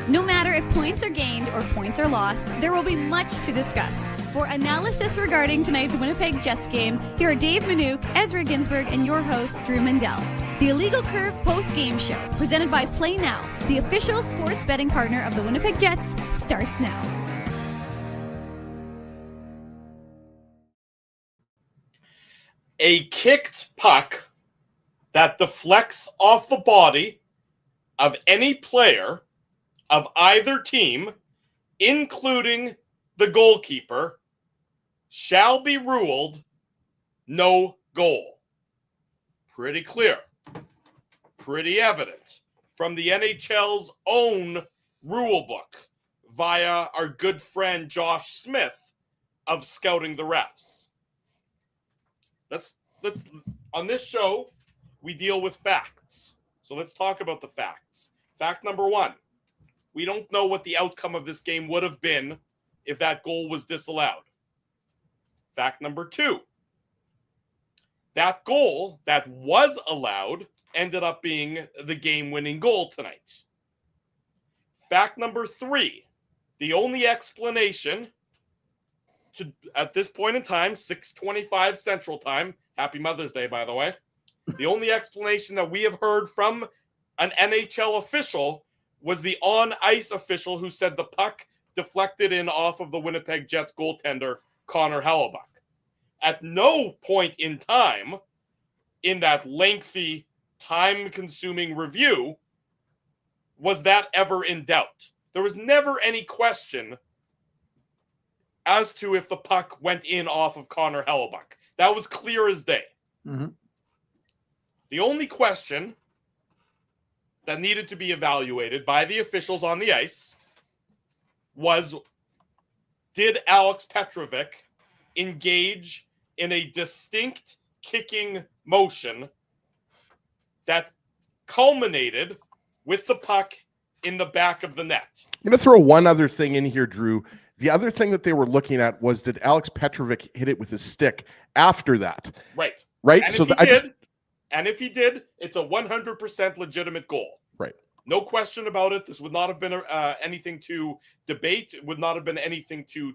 No matter if points are gained or points are lost, there will be much to discuss. For analysis regarding tonight's Winnipeg Jets game, here are Dave Manouk, Ezra Ginsburg, and your host, Drew Mandel. The Illegal Curve post-game show, presented by Play Now, the official sports betting partner of the Winnipeg Jets, starts now. A kicked puck that deflects off the body of any player of either team, including the goalkeeper, shall be ruled no goal. Pretty clear. Pretty evident from the NHL's own rule book via our good friend Josh Smith of Scouting the Refs. Let's on this show, we deal with facts. So let's talk about the facts. Fact number one, we don't know what the outcome of this game would have been if that goal was disallowed. Fact number two, that goal that was allowed ended up being the game-winning goal tonight. Fact number three, the only explanation at this point in time, 6:25 Central Time, happy Mother's Day, by the way, the only explanation that we have heard from an NHL official was the on-ice official who said the puck deflected in off of the Winnipeg Jets goaltender, Connor Hellebuyck. At no point in time in that lengthy, time-consuming review was that ever in doubt. There was never any question as to if the puck went in off of Connor Hellebuyck. That was clear as day. Mm-hmm. The only question that needed to be evaluated by the officials on the ice was, did Alex Petrovic engage in a distinct kicking motion that culminated with the puck in the back of the net? I'm going to throw one other thing in here, Drew. The other thing that they were looking at was, did Alex Petrovic hit it with his stick after that? Right. Right? And so if he did, it's a 100% legitimate goal. Right. No question about it. This would not have been anything to debate. It would not have been anything to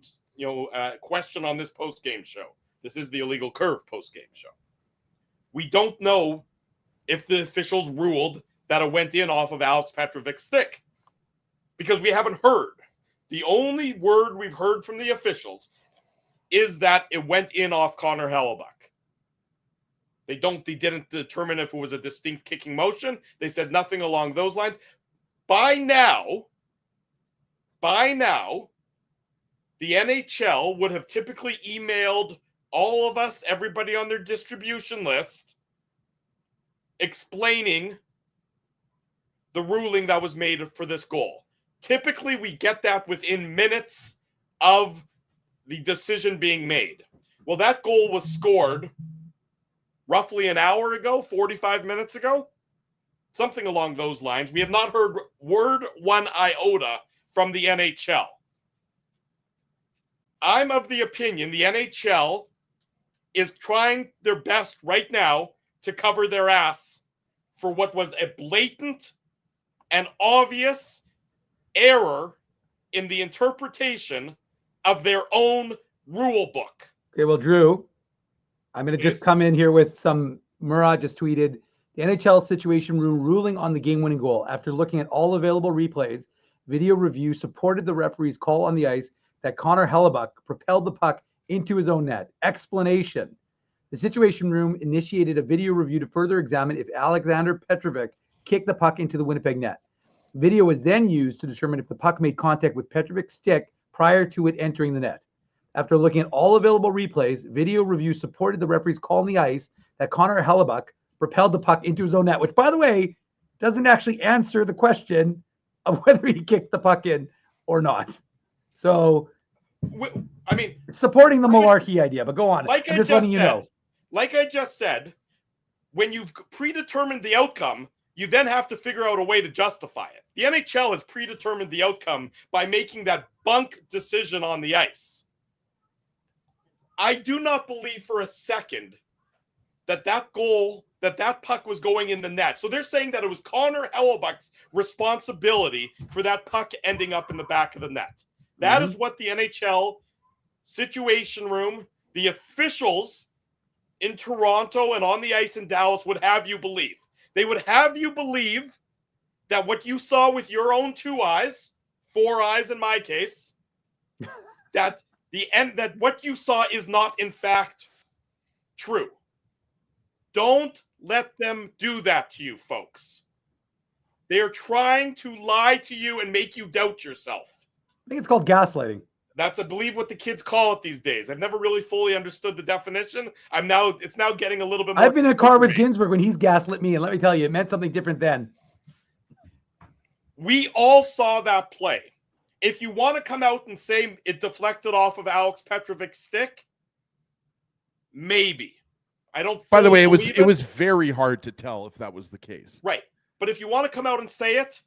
question on this post-game show. This is the Illegal Curve post-game show. We don't know if the officials ruled that it went in off of Alex Petrovic's stick because we haven't heard. The only word we've heard from the officials is that it went in off Connor Hellebuyck. They didn't determine if it was a distinct kicking motion. They said nothing along those lines. By now, the NHL would have typically emailed all of us, everybody on their distribution list, explaining the ruling that was made for this goal. Typically, we get that within minutes of the decision being made. Well, that goal was scored roughly an hour ago, 45 minutes ago, something along those lines. We have not heard word one iota from the NHL. I'm of the opinion the NHL is trying their best right now to cover their ass for what was a blatant and obvious error in the interpretation of their own rule book. Okay, well, Drew, I'm going to just come in here with some. Murad just tweeted, the NHL Situation Room ruling on the game-winning goal. After looking at all available replays, video review supported the referee's call on the ice that Connor Hellebuyck propelled the puck into his own net. Explanation. The Situation Room initiated a video review to further examine if Alexander Petrovic kicked the puck into the Winnipeg net. Video was then used to determine if the puck made contact with Petrovic's stick prior to it entering the net. After looking at all available replays, video review supported the referee's call on the ice that Connor Hellebuyck propelled the puck into his own net, which, by the way, doesn't actually answer the question of whether he kicked the puck in or not. So, I mean, it's supporting the malarkey idea, but go on. Like I'm just letting you know. Like I just said, when you've predetermined the outcome, you then have to figure out a way to justify it. The NHL has predetermined the outcome by making that bunk decision on the ice. I do not believe for a second that that puck was going in the net. So they're saying that it was Connor Hellebuck's responsibility for that puck ending up in the back of the net. That is what the NHL situation room, the officials in Toronto and on the ice in Dallas would have you believe. They would have you believe that what you saw with your own 2 eyes, 4 eyes in my case, that what you saw is not in fact true. Don't let them do that to you, folks. They are trying to lie to you and make you doubt yourself. I think it's called gaslighting. That's, I believe, what the kids call it these days. I've never really fully understood the definition. It's now getting a little bit more. I've been in a car with Ginsburg when he's gaslit me, and let me tell you, it meant something different then. We all saw that play. If you want to come out and say it deflected off of Alex Petrovic's stick, maybe. I don't. By the way, it was very hard to tell if that was the case. Right. But if you want to come out and say it,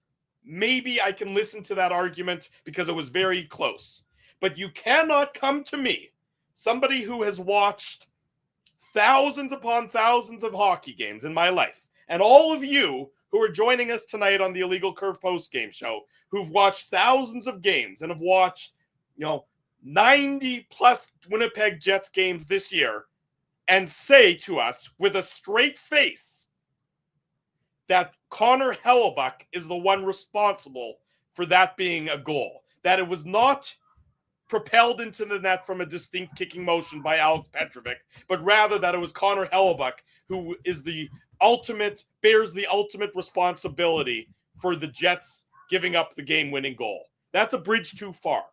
maybe I can listen to that argument because it was very close. But you cannot come to me, somebody who has watched thousands upon thousands of hockey games in my life, and all of you who are joining us tonight on the Illegal Curve post-game show, who've watched thousands of games and have watched, 90 plus Winnipeg Jets games this year, and say to us with a straight face that Connor Hellebuck is the one responsible for that being a goal, that it was not propelled into the net from a distinct kicking motion by Alex Petrovic, but rather that it was Connor Hellebuck who is bears the ultimate responsibility for the Jets giving up the game-winning goal. That's a bridge too far.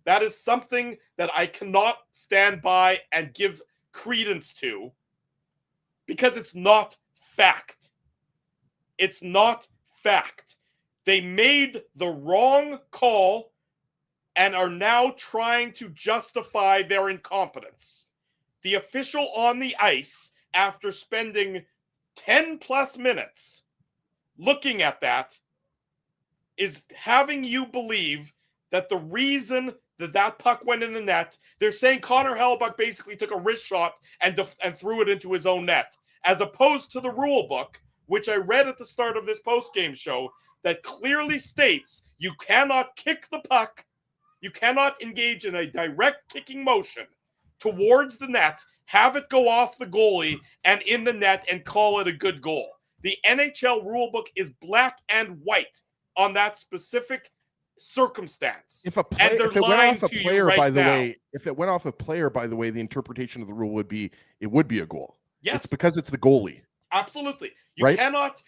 That is something that I cannot stand by and give credence to because it's not fact. It's not fact. They made the wrong call and are now trying to justify their incompetence. The official on the ice, after spending 10 plus minutes looking at that, is having you believe that the reason that puck went in the net, they're saying Connor Hellebuck basically took a wrist shot and threw it into his own net, as opposed to the rule book, which I read at the start of this post-game show, that clearly states you cannot kick the puck, you cannot engage in a direct kicking motion towards the net, have it go off the goalie and in the net and call it a good goal. The NHL rulebook is black and white on that specific circumstance. If it went off a player, by the way, the interpretation of the rule would be it would be a goal. Yes. It's because it's the goalie. Absolutely. You cannot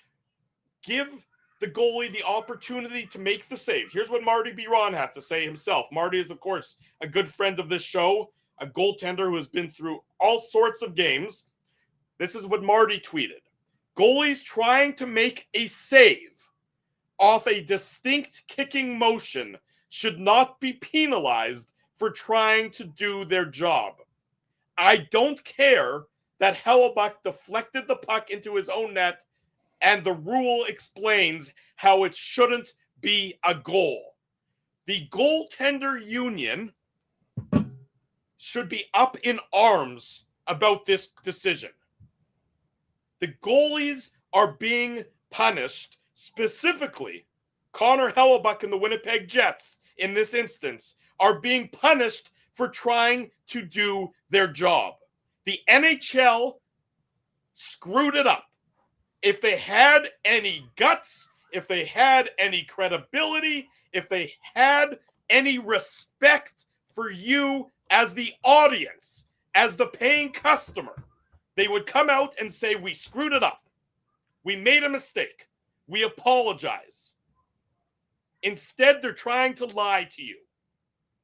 give the goalie the opportunity to make the save. Here's what Marty Biron had to say himself. Marty is, of course, a good friend of this show, a goaltender who has been through all sorts of games. This is what Marty tweeted. Goalies trying to make a save off a distinct kicking motion should not be penalized for trying to do their job. I don't care that Hellebuck deflected the puck into his own net, and the rule explains how it shouldn't be a goal. The goaltender union should be up in arms about this decision. The goalies are being punished, specifically Connor Hellebuck and the Winnipeg Jets, in this instance, are being punished for trying to do their job. The NHL screwed it up. If they had any guts, if they had any credibility, if they had any respect for you as the audience, as the paying customer, they would come out and say, we screwed it up. We made a mistake. We apologize. Instead, they're trying to lie to you.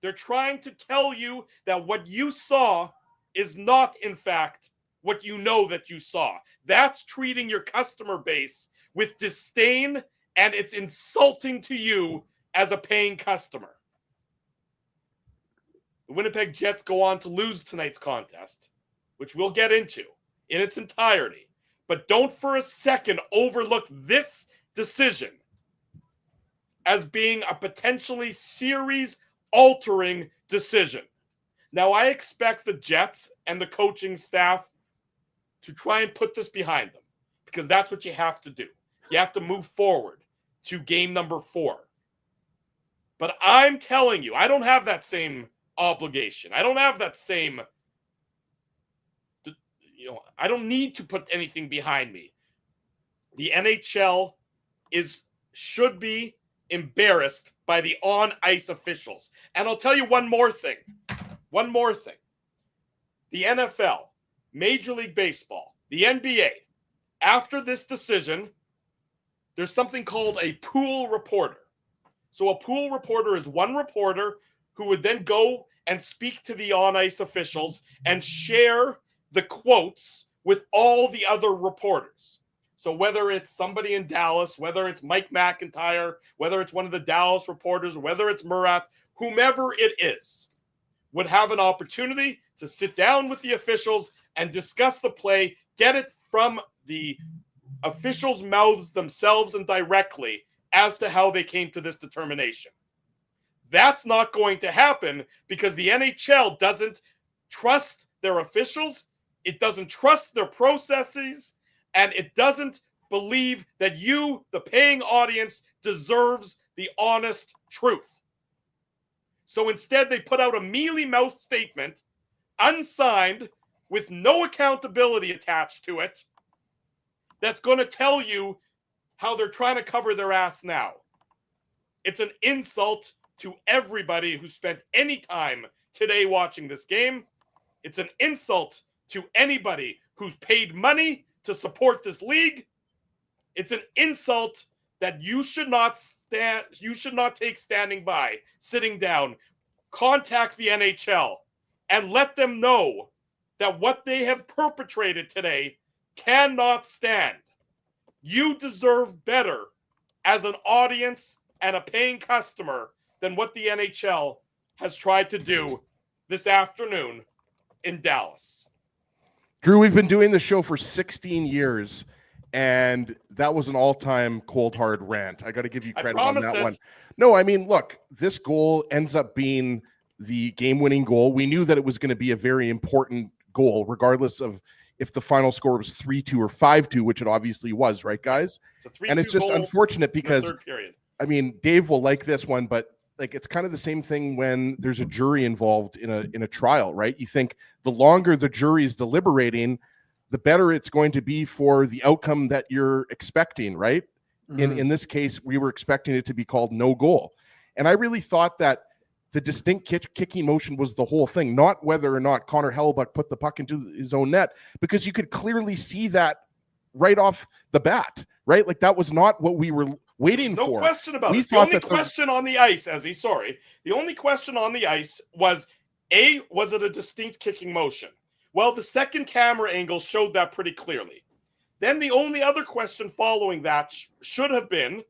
They're trying to tell you that what you saw is not, in fact, what you know that you saw. That's treating your customer base with disdain, and it's insulting to you as a paying customer. The Winnipeg Jets go on to lose tonight's contest, which we'll get into in its entirety. But don't for a second overlook this decision as being a potentially series-altering decision. Now, I expect the Jets and the coaching staff to try and put this behind them. because that's what you have to do. You have to move forward to game number 4. But I'm telling you, I don't have that same obligation. I don't have that same, I don't need to put anything behind me. The NHL should be embarrassed by the on-ice officials. And I'll tell you one more thing. The NFL, Major League Baseball, the NBA, after this decision, there's something called a pool reporter. So a pool reporter is one reporter who would then go and speak to the on-ice officials and share the quotes with all the other reporters. So whether it's somebody in Dallas, whether it's Mike McIntyre, whether it's one of the Dallas reporters, whether it's Murat, whomever it is, would have an opportunity to sit down with the officials and discuss the play, get it from the officials' mouths themselves and directly as to how they came to this determination. That's not going to happen because the NHL doesn't trust their officials, it doesn't trust their processes, and it doesn't believe that you, the paying audience, deserves the honest truth. So instead, they put out a mealy-mouthed statement, unsigned, with no accountability attached to it, that's going to tell you how they're trying to cover their ass now. It's an insult to everybody who spent any time today watching this game. It's an insult to anybody who's paid money to support this league. It's an insult that you should not take standing by, sitting down. Contact the NHL and let them know that what they have perpetrated today cannot stand. You deserve better as an audience and a paying customer than what the NHL has tried to do this afternoon in Dallas. Drew, we've been doing the show for 16 years, and that was an all-time cold, hard rant. I got to give you credit on that one. No, I mean, look, this goal ends up being the game-winning goal. We knew that it was going to be a very important goal, regardless of if the final score was 3-2 or 5-2, which it obviously was, right, guys? And it's just unfortunate because, I mean, Dave will like this one, but like it's kind of the same thing when there's a jury involved in a trial, right? You think the longer the jury is deliberating, the better it's going to be for the outcome that you're expecting, right? Mm-hmm. In this case, we were expecting it to be called no goal. And I really thought that the distinct kicking motion was the whole thing, not whether or not Connor Hellebuyck put the puck into his own net, because you could clearly see that right off the bat, right? Like that was not what we were waiting for. No question about it. The only question on the ice, the only question on the ice was, was it a distinct kicking motion? Well, the second camera angle showed that pretty clearly. Then the only other question following that should have been,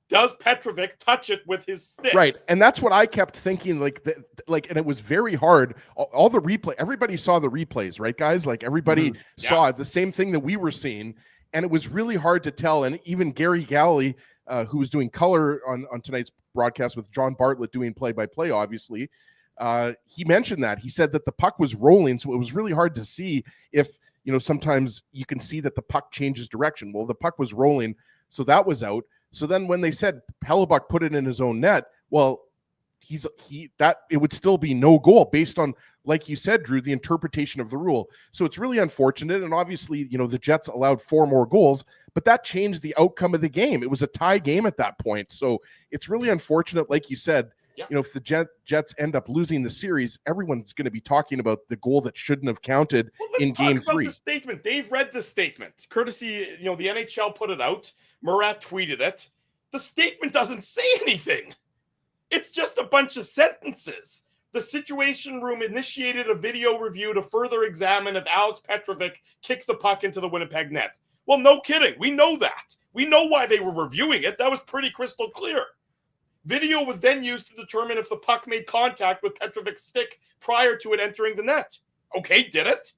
does Petrovic touch it with his stick? Right, and that's what I kept thinking. And it was very hard. All the replay, everybody saw the replays, right, guys? Like everybody saw the same thing that we were seeing, and it was really hard to tell. And even Gary Galley, who was doing color on tonight's broadcast with John Bartlett doing play-by-play, obviously, he mentioned that. He said that the puck was rolling, so it was really hard to see if, sometimes you can see that the puck changes direction. Well, the puck was rolling, so that was out. So then when they said Hellebuyck put it in his own net, well, it would still be no goal based on, like you said, Drew, the interpretation of the rule. So it's really unfortunate. And obviously, the Jets allowed 4 more goals, but that changed the outcome of the game. It was a tie game at that point. So it's really unfortunate. Like you said, if the Jets end up losing the series, everyone's going to be talking about the goal that shouldn't have counted in game 3. The statement. Dave read the statement. Courtesy, the NHL put it out. Murat tweeted it. The statement doesn't say anything. It's just a bunch of sentences. The Situation Room initiated a video review to further examine if Alex Petrovic kicked the puck into the Winnipeg net. Well, no kidding. We know that. We know why they were reviewing it. That was pretty crystal clear. Video was then used to determine if the puck made contact with Petrovic's stick prior to it entering the net. Okay, did it?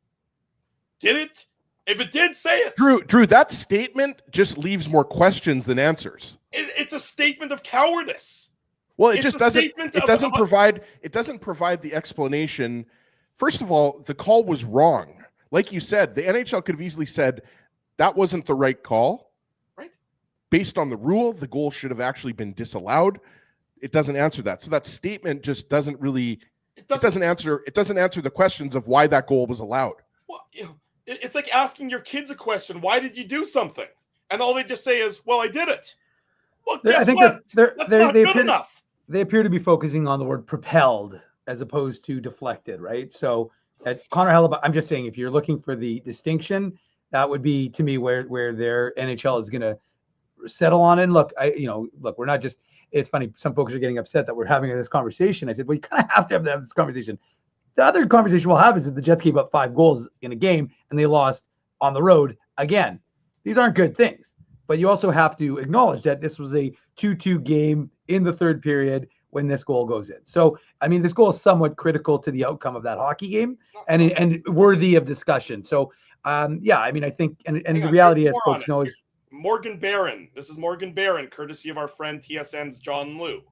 Did it? If it did, say it. Drew, that statement just leaves more questions than answers. It's a statement of cowardice. Well, it doesn't provide the explanation. First of all, the call was wrong. Like you said, the NHL could have easily said, That wasn't the right call. Right. Based on the rule, the goal should have actually been disallowed. It doesn't answer that. So that statement just doesn't really, it doesn't answer the questions of why that goal was allowed. Well, it's like asking your kids a question. Why did you do something? And all they just say is, well, I did it. Well, guess what? That's not good enough. They appear to be focusing on the word propelled as opposed to deflected, right? So at Connor Hellebuyck, I'm just saying, if you're looking for the distinction, that would be to me where their NHL is going to settle on it. And look, we're not just, it's funny. Some folks are getting upset that we're having this conversation. I said, well, you kind of have to have this conversation. The other conversation we'll have is that the Jets gave up 5 goals in a game and they lost on the road again. These aren't good things, but you also have to acknowledge that this was a 2-2 game in the third period when this goal goes in. So, I mean, this goal is somewhat critical to the outcome of that hockey game and worthy of discussion. So, I mean, I think, and the reality is, folks know is Morgan Barron. This is Morgan Barron, courtesy of our friend TSN's John Liu.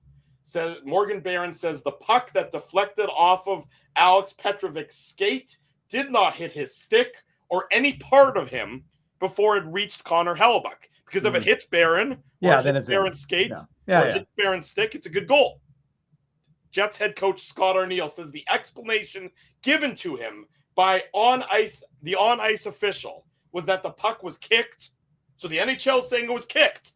Morgan Barron says the puck that deflected off of Alex Petrovic's skate did not hit his stick or any part of him before it reached Connor Hellebuyck. Because if it hits Barron, then it's Barron's skate, hits Barron's stick, it's a good goal. Jets head coach Scott Arniel says the explanation given to him by the on-ice official was that the puck was kicked. So the NHL is saying it was kicked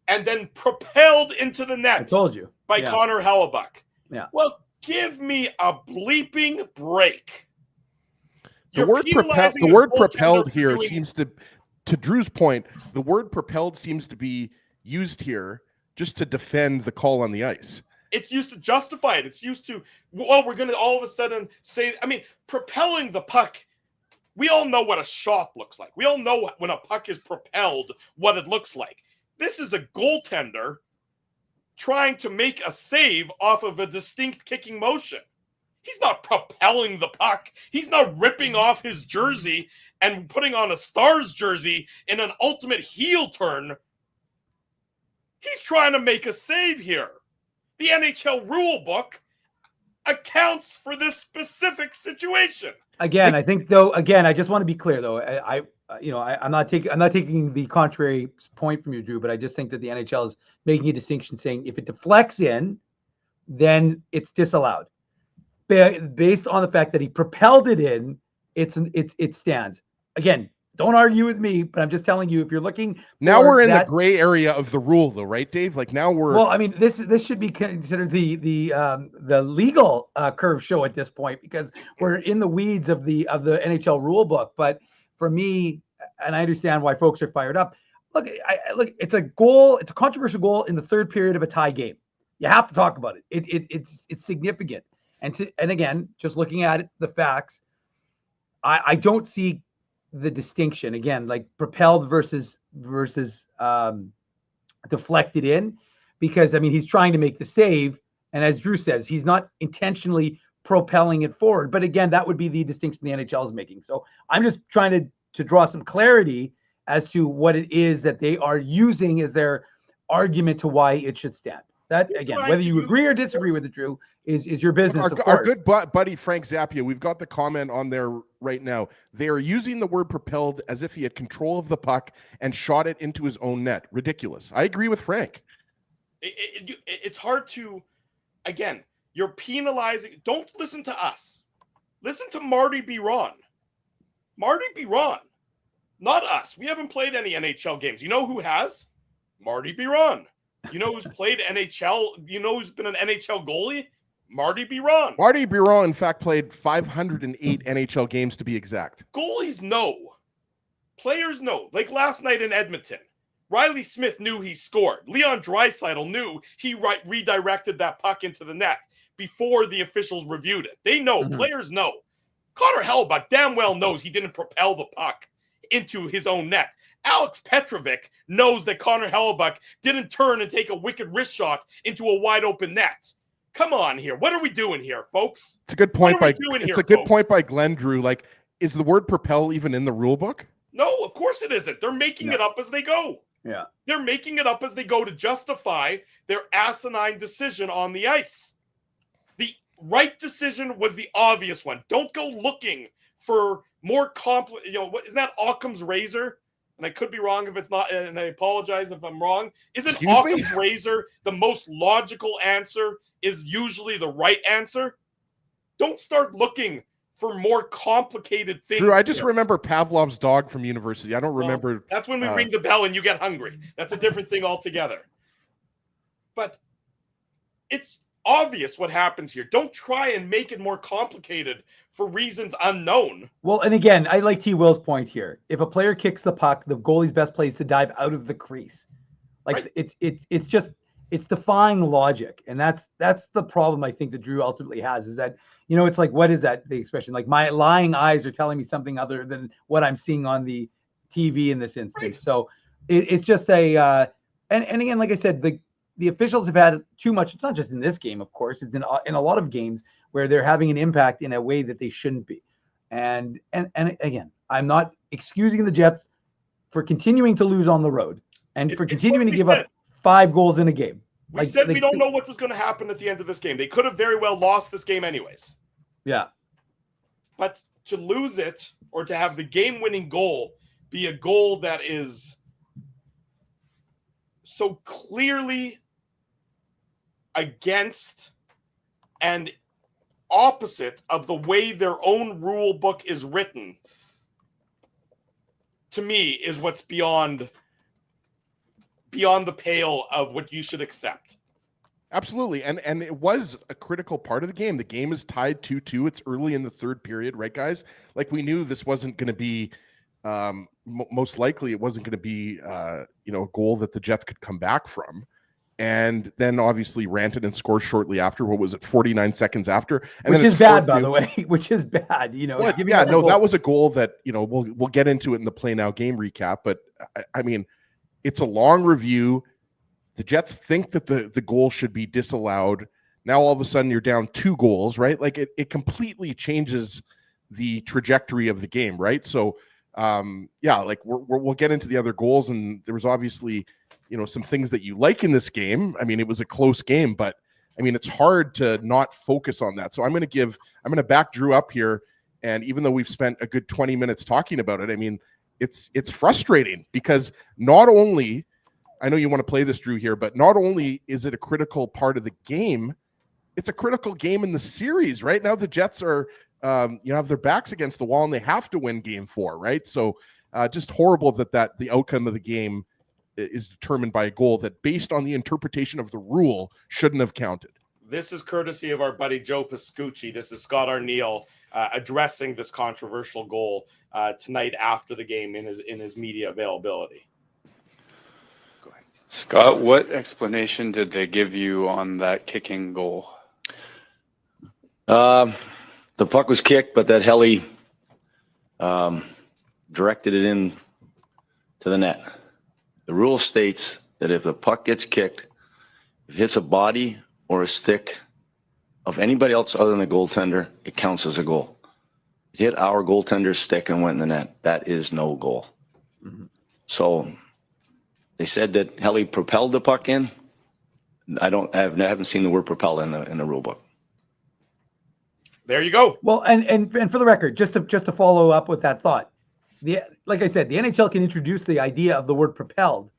and then propelled into the net. I told you. By Connor Hellebuyck. Yeah. Well, give me a bleeping break. The word propelled here seems to Drew's point, the word propelled seems to be used here just to defend the call on the ice. It's used to justify it. It's used to, well, we're going to all of a sudden say, I mean, propelling the puck, we all know what a shot looks like. We all know when a puck is propelled, what it looks like. This is a goaltender trying to make a save off of a distinct kicking motion. He's not propelling the puck. He's not ripping off his jersey and putting on a Stars jersey in an ultimate heel turn. He's trying to make a save here. The NHL rule book accounts for this specific situation. Again, I think though, I just want to be clear though. I'm not taking the contrary point from you, Drew, but I just think that the NHL is making a distinction saying if it deflects in, then it's disallowed. Based on the fact that he propelled it in, it stands. Again, don't argue with me, but I'm just telling you, if you're looking now, we're in the gray area of the rule, though, right, Dave? Like now we're well. I mean, this should be considered the legal curve show at this point because we're in the weeds of the NHL rule book. But for me, and I understand why folks are fired up. Look, it's a goal. It's a controversial goal in the third period of a tie game. You have to talk about it. It's significant. And again, just looking at it, the facts, I don't see the distinction again, like propelled versus deflected in, because I mean he's trying to make the save, and as Drew says, he's not intentionally propelling it forward. But again, that would be the distinction the NHL is making. So I'm just trying to draw some clarity as to what it is that they are using as their argument to why it should stand. That again, whether you agree or disagree with it, Drew, is your business. Our good buddy Frank Zappia, we've got the comment on there right now. They are using the word propelled as if he had control of the puck and shot it into his own net. Ridiculous. I agree with Frank. It's hard to, again, you're penalizing. Don't listen to us. Listen to Marty Biron. Marty Biron, not us. We haven't played any NHL games. You know who has? Marty Biron. You know who's played NHL? You know who's been an NHL goalie? Marty Biron. Marty Biron, in fact, played 508 NHL games to be exact. Goalies know. Players know. Like last night in Edmonton, Riley Smith knew he scored. Leon Draisaitl knew he redirected that puck into the net before the officials reviewed it. They know. Mm-hmm. Players know. Connor Hellebuyck damn well knows he didn't propel the puck into his own net. Alex Petrovic knows that Connor Hellebuyck didn't turn and take a wicked wrist shot into a wide open net. Come on here. What are we doing here, folks? It's a good point point by Glenn, Drew. Like, is the word propel even in the rule book? No, of course it isn't. They're making it up as they go. Yeah. They're making it up as they go to justify their asinine decision on the ice. The right decision was the obvious one. Don't go looking for more complex. Isn't that Occam's razor? And I could be wrong if it's not, and I apologize if I'm wrong. Isn't Occam's razor the most logical answer is usually the right answer? Don't start looking for more complicated things. Drew, I just remember Pavlov's dog from university. I don't remember. That's when we ring the bell and you get hungry. That's a different thing altogether. But it's obvious what happens here. Don't try and make it more complicated for reasons unknown. Well, and again, I like T. Will's point here. If a player kicks the puck, the goalie's best play is to dive out of the crease. Like right. It's defying logic, and that's the problem I think that Drew ultimately has is that it's like, what is that the expression? Like, my lying eyes are telling me something other than what I'm seeing on the TV in this instance. Right. So it's just and again, like I said, the officials have had too much. It's not just in this game, of course. It's in a lot of games where they're having an impact in a way that they shouldn't be. And again, I'm not excusing the Jets for continuing to lose on the road and for continuing to give up 5 goals in a game. We said we don't know what was going to happen at the end of this game. They could have very well lost this game anyways. Yeah. But to lose it or to have the game-winning goal be a goal that is so clearly against and opposite of the way their own rule book is written, to me, is what's beyond the pale of what you should accept. Absolutely. And it was a critical part of the game. The game is tied 2-2. It's early in the third period, right, guys? Like, we knew this wasn't going to be most likely it wasn't going to be a goal that the Jets could come back from. And then obviously Rantanen scored shortly after. What was it, 49 seconds after? And which is bad, by the way. Which is bad. That was a goal that we'll get into it in the Play Now game recap. But I mean, it's a long review. The Jets think that the goal should be disallowed. Now all of a sudden you're down 2 goals, right? Like it completely changes the trajectory of the game, right? So we'll get into the other goals, and there was obviously some things that you like in this game. I mean, it was a close game, but I mean, it's hard to not focus on that. So I'm going to back Drew up here. And even though we've spent a good 20 minutes talking about it, I mean, it's frustrating because not only, I know you want to play this, Drew, here, but not only is it a critical part of the game, it's a critical game in the series. Right now, the Jets are, have their backs against the wall and they have to win game 4, right? So just horrible that the outcome of the game is determined by a goal that, based on the interpretation of the rule, shouldn't have counted. This is courtesy of our buddy Joe Pascucci. This is Scott Arneal addressing this controversial goal tonight after the game in his media availability. Go ahead. Scott, what explanation did they give you on that kicking goal? The puck was kicked, but that heli directed it in to the net. The rule states that if the puck gets kicked, if it hits a body or a stick of anybody else other than the goaltender, it counts as a goal. It hit our goaltender's stick and went in the net. That is no goal. Mm-hmm. So they said that heli propelled the puck in. I haven't seen the word propel in the rule book. There you go. Well, and for the record, just to follow up with that thought, like I said, the NHL can introduce the idea of the word propelled.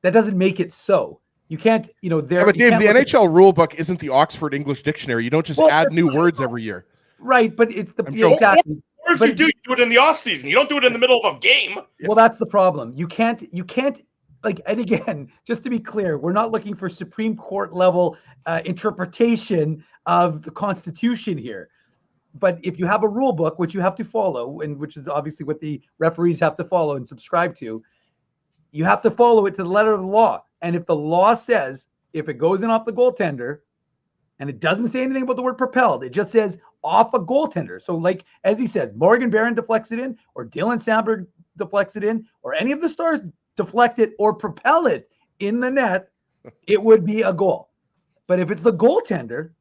That doesn't make it so. You can't, but Dave, the NHL rule book isn't the Oxford English Dictionary. You don't just add new words every year. Right, but it's exactly. Or if you do it in the off season. You don't do it in the middle of a game. Well, that's the problem. You can't and again, just to be clear, we're not looking for Supreme Court level interpretation of the Constitution here. But if you have a rule book, which you have to follow, and which is obviously what the referees have to follow and subscribe to, you have to follow it to the letter of the law. And if the law says, if it goes in off the goaltender, and it doesn't say anything about the word propelled, it just says off a goaltender. So like, as he says, Morgan Barron deflects it in, or Dylan Sandberg deflects it in, or any of the Stars deflect it or propel it in the net, it would be a goal. But if it's the goaltender,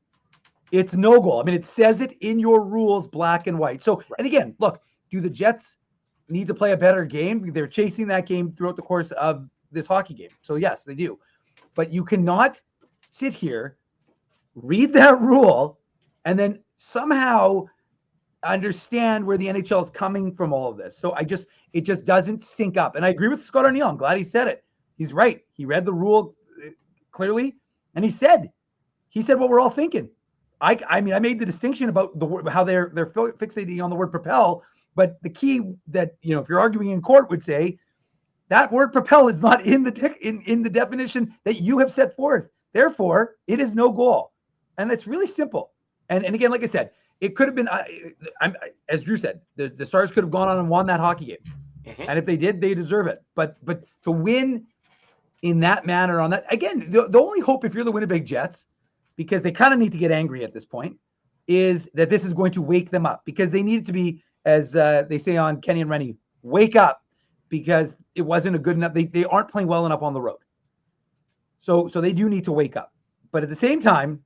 it's no goal. I mean, it says it in your rules, black and white. So, and again, look, do the Jets need to play a better game? They're chasing that game throughout the course of this hockey game. So yes, they do. But you cannot sit here, read that rule, and then somehow understand where the NHL is coming from all of this. So it just doesn't sync up. And I agree with Scott Arniel. I'm glad he said it. He's right. He read the rule clearly, and he said what we're all thinking. I mean, I made the distinction about how they're fixating on the word propel, but the key that, if you're arguing in court, would say that word propel is not in the definition that you have set forth. Therefore, it is no goal. And it's really simple. And again, like I said, it could have been, as Drew said, the Stars could have gone on and won that hockey game. Mm-hmm. And if they did, they deserve it. But to win in that manner on that, again, the only hope if you're the Winnipeg Jets, because they kind of need to get angry at this point, is that this is going to wake them up, because they need to be, as they say on Kenny and Rennie, wake up, because it wasn't a good enough, they aren't playing well enough on the road. So they do need to wake up. But at the same time,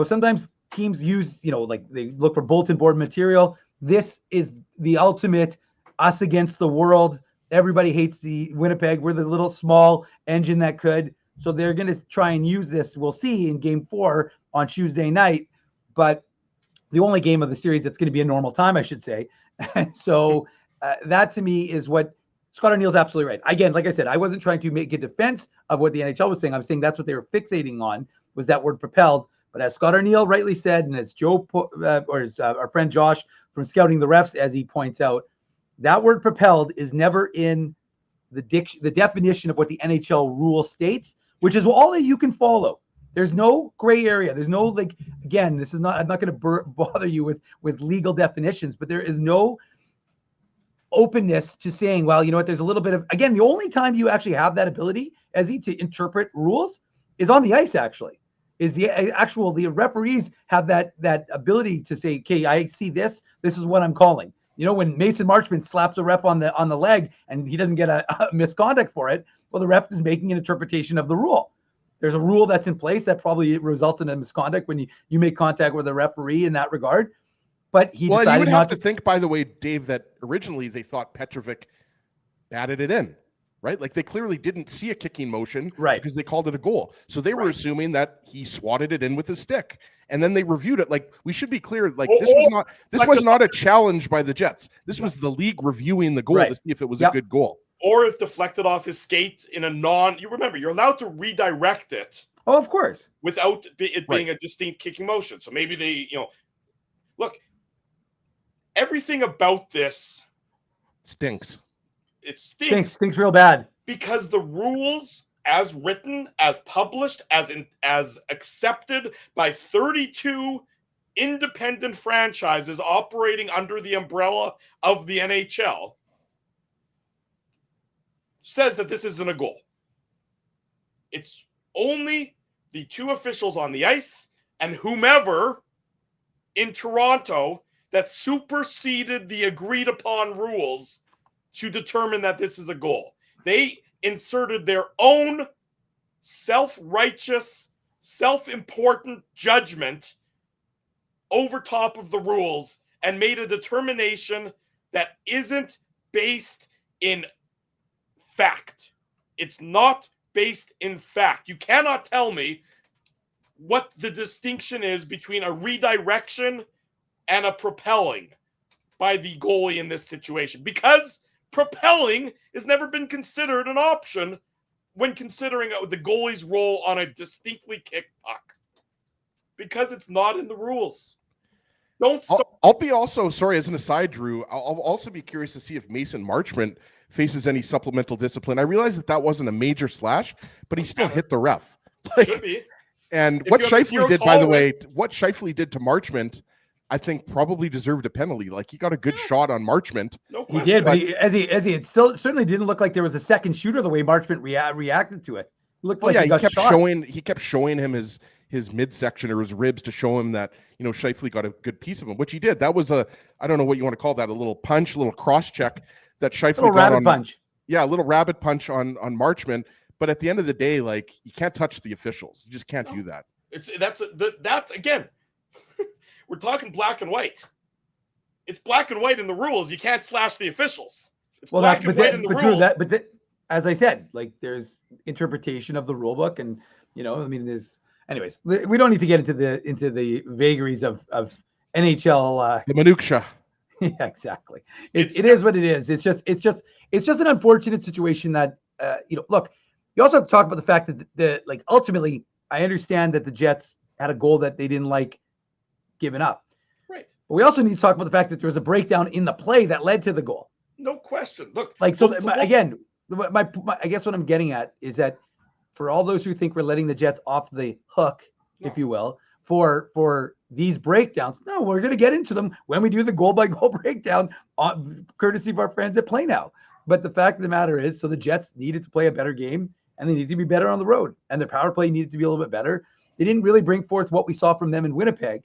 sometimes teams use, like they look for bulletin board material. This is the ultimate us against the world. Everybody hates the Winnipeg. We're the little small engine that could. So they're going to try and use this. We'll see in Game 4 on Tuesday night. But the only game of the series that's going to be a normal time, I should say. And so that to me is what Scott Arniel's absolutely right. Again, like I said, I wasn't trying to make a defense of what the NHL was saying. I'm saying that's what they were fixating on, was that word propelled. But as Scott Arniel rightly said, and as our friend Josh from Scouting the Refs, as he points out, that word propelled is never in the definition of what the NHL rule states, which is all that you can follow. There's no gray area. There's no, again, this is not, I'm not going to bother you with legal definitions, but there is no openness to saying, well, you know what, there's a little bit of, again, the only time you actually have that ability, Ezzy, to interpret rules is on the ice, actually. Is the referees have that ability to say, okay, I see this is what I'm calling. When Mason Marchment slaps a ref on the leg and he doesn't get a misconduct for it, well, the ref is making an interpretation of the rule. There's a rule that's in place that probably results in a misconduct when you make contact with a referee in that regard. But he decided you would not have to think, by the way, Dave, that originally they thought Petrovic batted it in. Right? Like they clearly didn't see a kicking motion, right? Because they called it a goal. So they were assuming that he swatted it in with his stick. And then they reviewed it. Like, we should be clear, like this was not a challenge by the Jets. This was the league reviewing the goal to see if it was a good goal. Or if deflected off his skate in a you remember, you're allowed to redirect it. Oh, of course. Without it being a distinct kicking motion. So maybe they, look, everything about this stinks. It stinks real bad, because the rules, as written, as published, as accepted by 32 independent franchises operating under the umbrella of the NHL, says that this isn't a goal. It's only the two officials on the ice and whomever in Toronto that superseded the agreed upon rules to determine that this is a goal. They inserted their own self-righteous, self-important judgment over top of the rules and made a determination that isn't based in fact. It's not based in fact. You cannot tell me what the distinction is between a redirection and a propelling by the goalie in this situation, because propelling has never been considered an option when considering the goalie's role on a distinctly kicked puck, because it's not in the rules. I'll be also, sorry, as an aside, Drew, I'll also be curious to see if Mason Marchment faces any supplemental discipline. I realize that wasn't a major slash, but he still hit the ref. Should be. And what Scheifele did, by the way, what Scheifele did to Marchment, I think probably deserved a penalty. Like, he got a good shot on Marchment. No question. He did, but it certainly didn't look like there was a second shooter the way Marchment reacted to it. It looked like he kept showing him his midsection or his ribs to show him that, Scheifele got a good piece of him, which he did. That was I don't know what you want to call that, a little punch, a little cross check that Scheifele got on. Punch. Yeah, a little rabbit punch on Marchment. But at the end of the day, like, you can't touch the officials. You just can't do that. That's again, we're talking black and white. It's black and white in the rules. You can't slash the officials. It's black and white in the rules. As I said, like, there's interpretation of the rule book, and there's. Anyways, we don't need to get into the vagaries of NHL. The minutia. Yeah, exactly. It is what it is. It's just an unfortunate situation that look. You also have to talk about the fact that ultimately, I understand that the Jets had a goal that they didn't like giving up. Right. But we also need to talk about the fact that there was a breakdown in the play that led to the goal. No question. Look, again, I guess what I'm getting at is that for all those who think we're letting the Jets off the hook, if you will, for these breakdowns, no, we're going to get into them when we do the goal-by-goal breakdown, courtesy of our friends at Play Now. But the fact of the matter is, so the Jets needed to play a better game, and they need to be better on the road, and their power play needed to be a little bit better. They didn't really bring forth what we saw from them in Winnipeg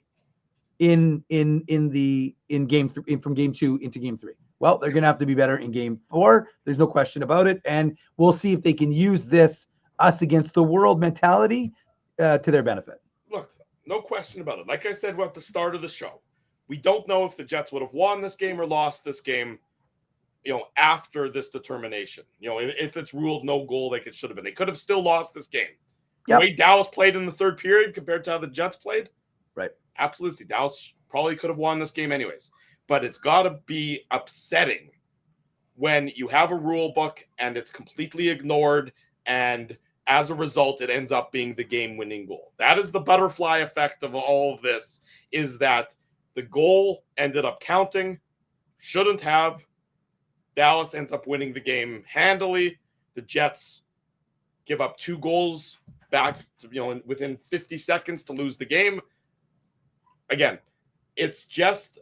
from game 2 into game 3. Well, they're going to have to be better in game 4. There's no question about it. And we'll see if they can use this us against the world mentality to their benefit. Look, no question about it. Like I said at the start of the show, we don't know if the Jets would have won this game or lost this game, after this determination. If it's ruled no goal like it should have been. They could have still lost this game. The way Dallas played in the third period compared to how the Jets played, right? Absolutely. Dallas probably could have won this game anyways. But it's got to be upsetting when you have a rule book and it's completely ignored, and as a result, it ends up being the game-winning goal. That is the butterfly effect of all of this, is that the goal ended up counting, shouldn't have. Dallas ends up winning the game handily. The Jets give up 2 goals back, within 50 seconds to lose the game. Again, it's just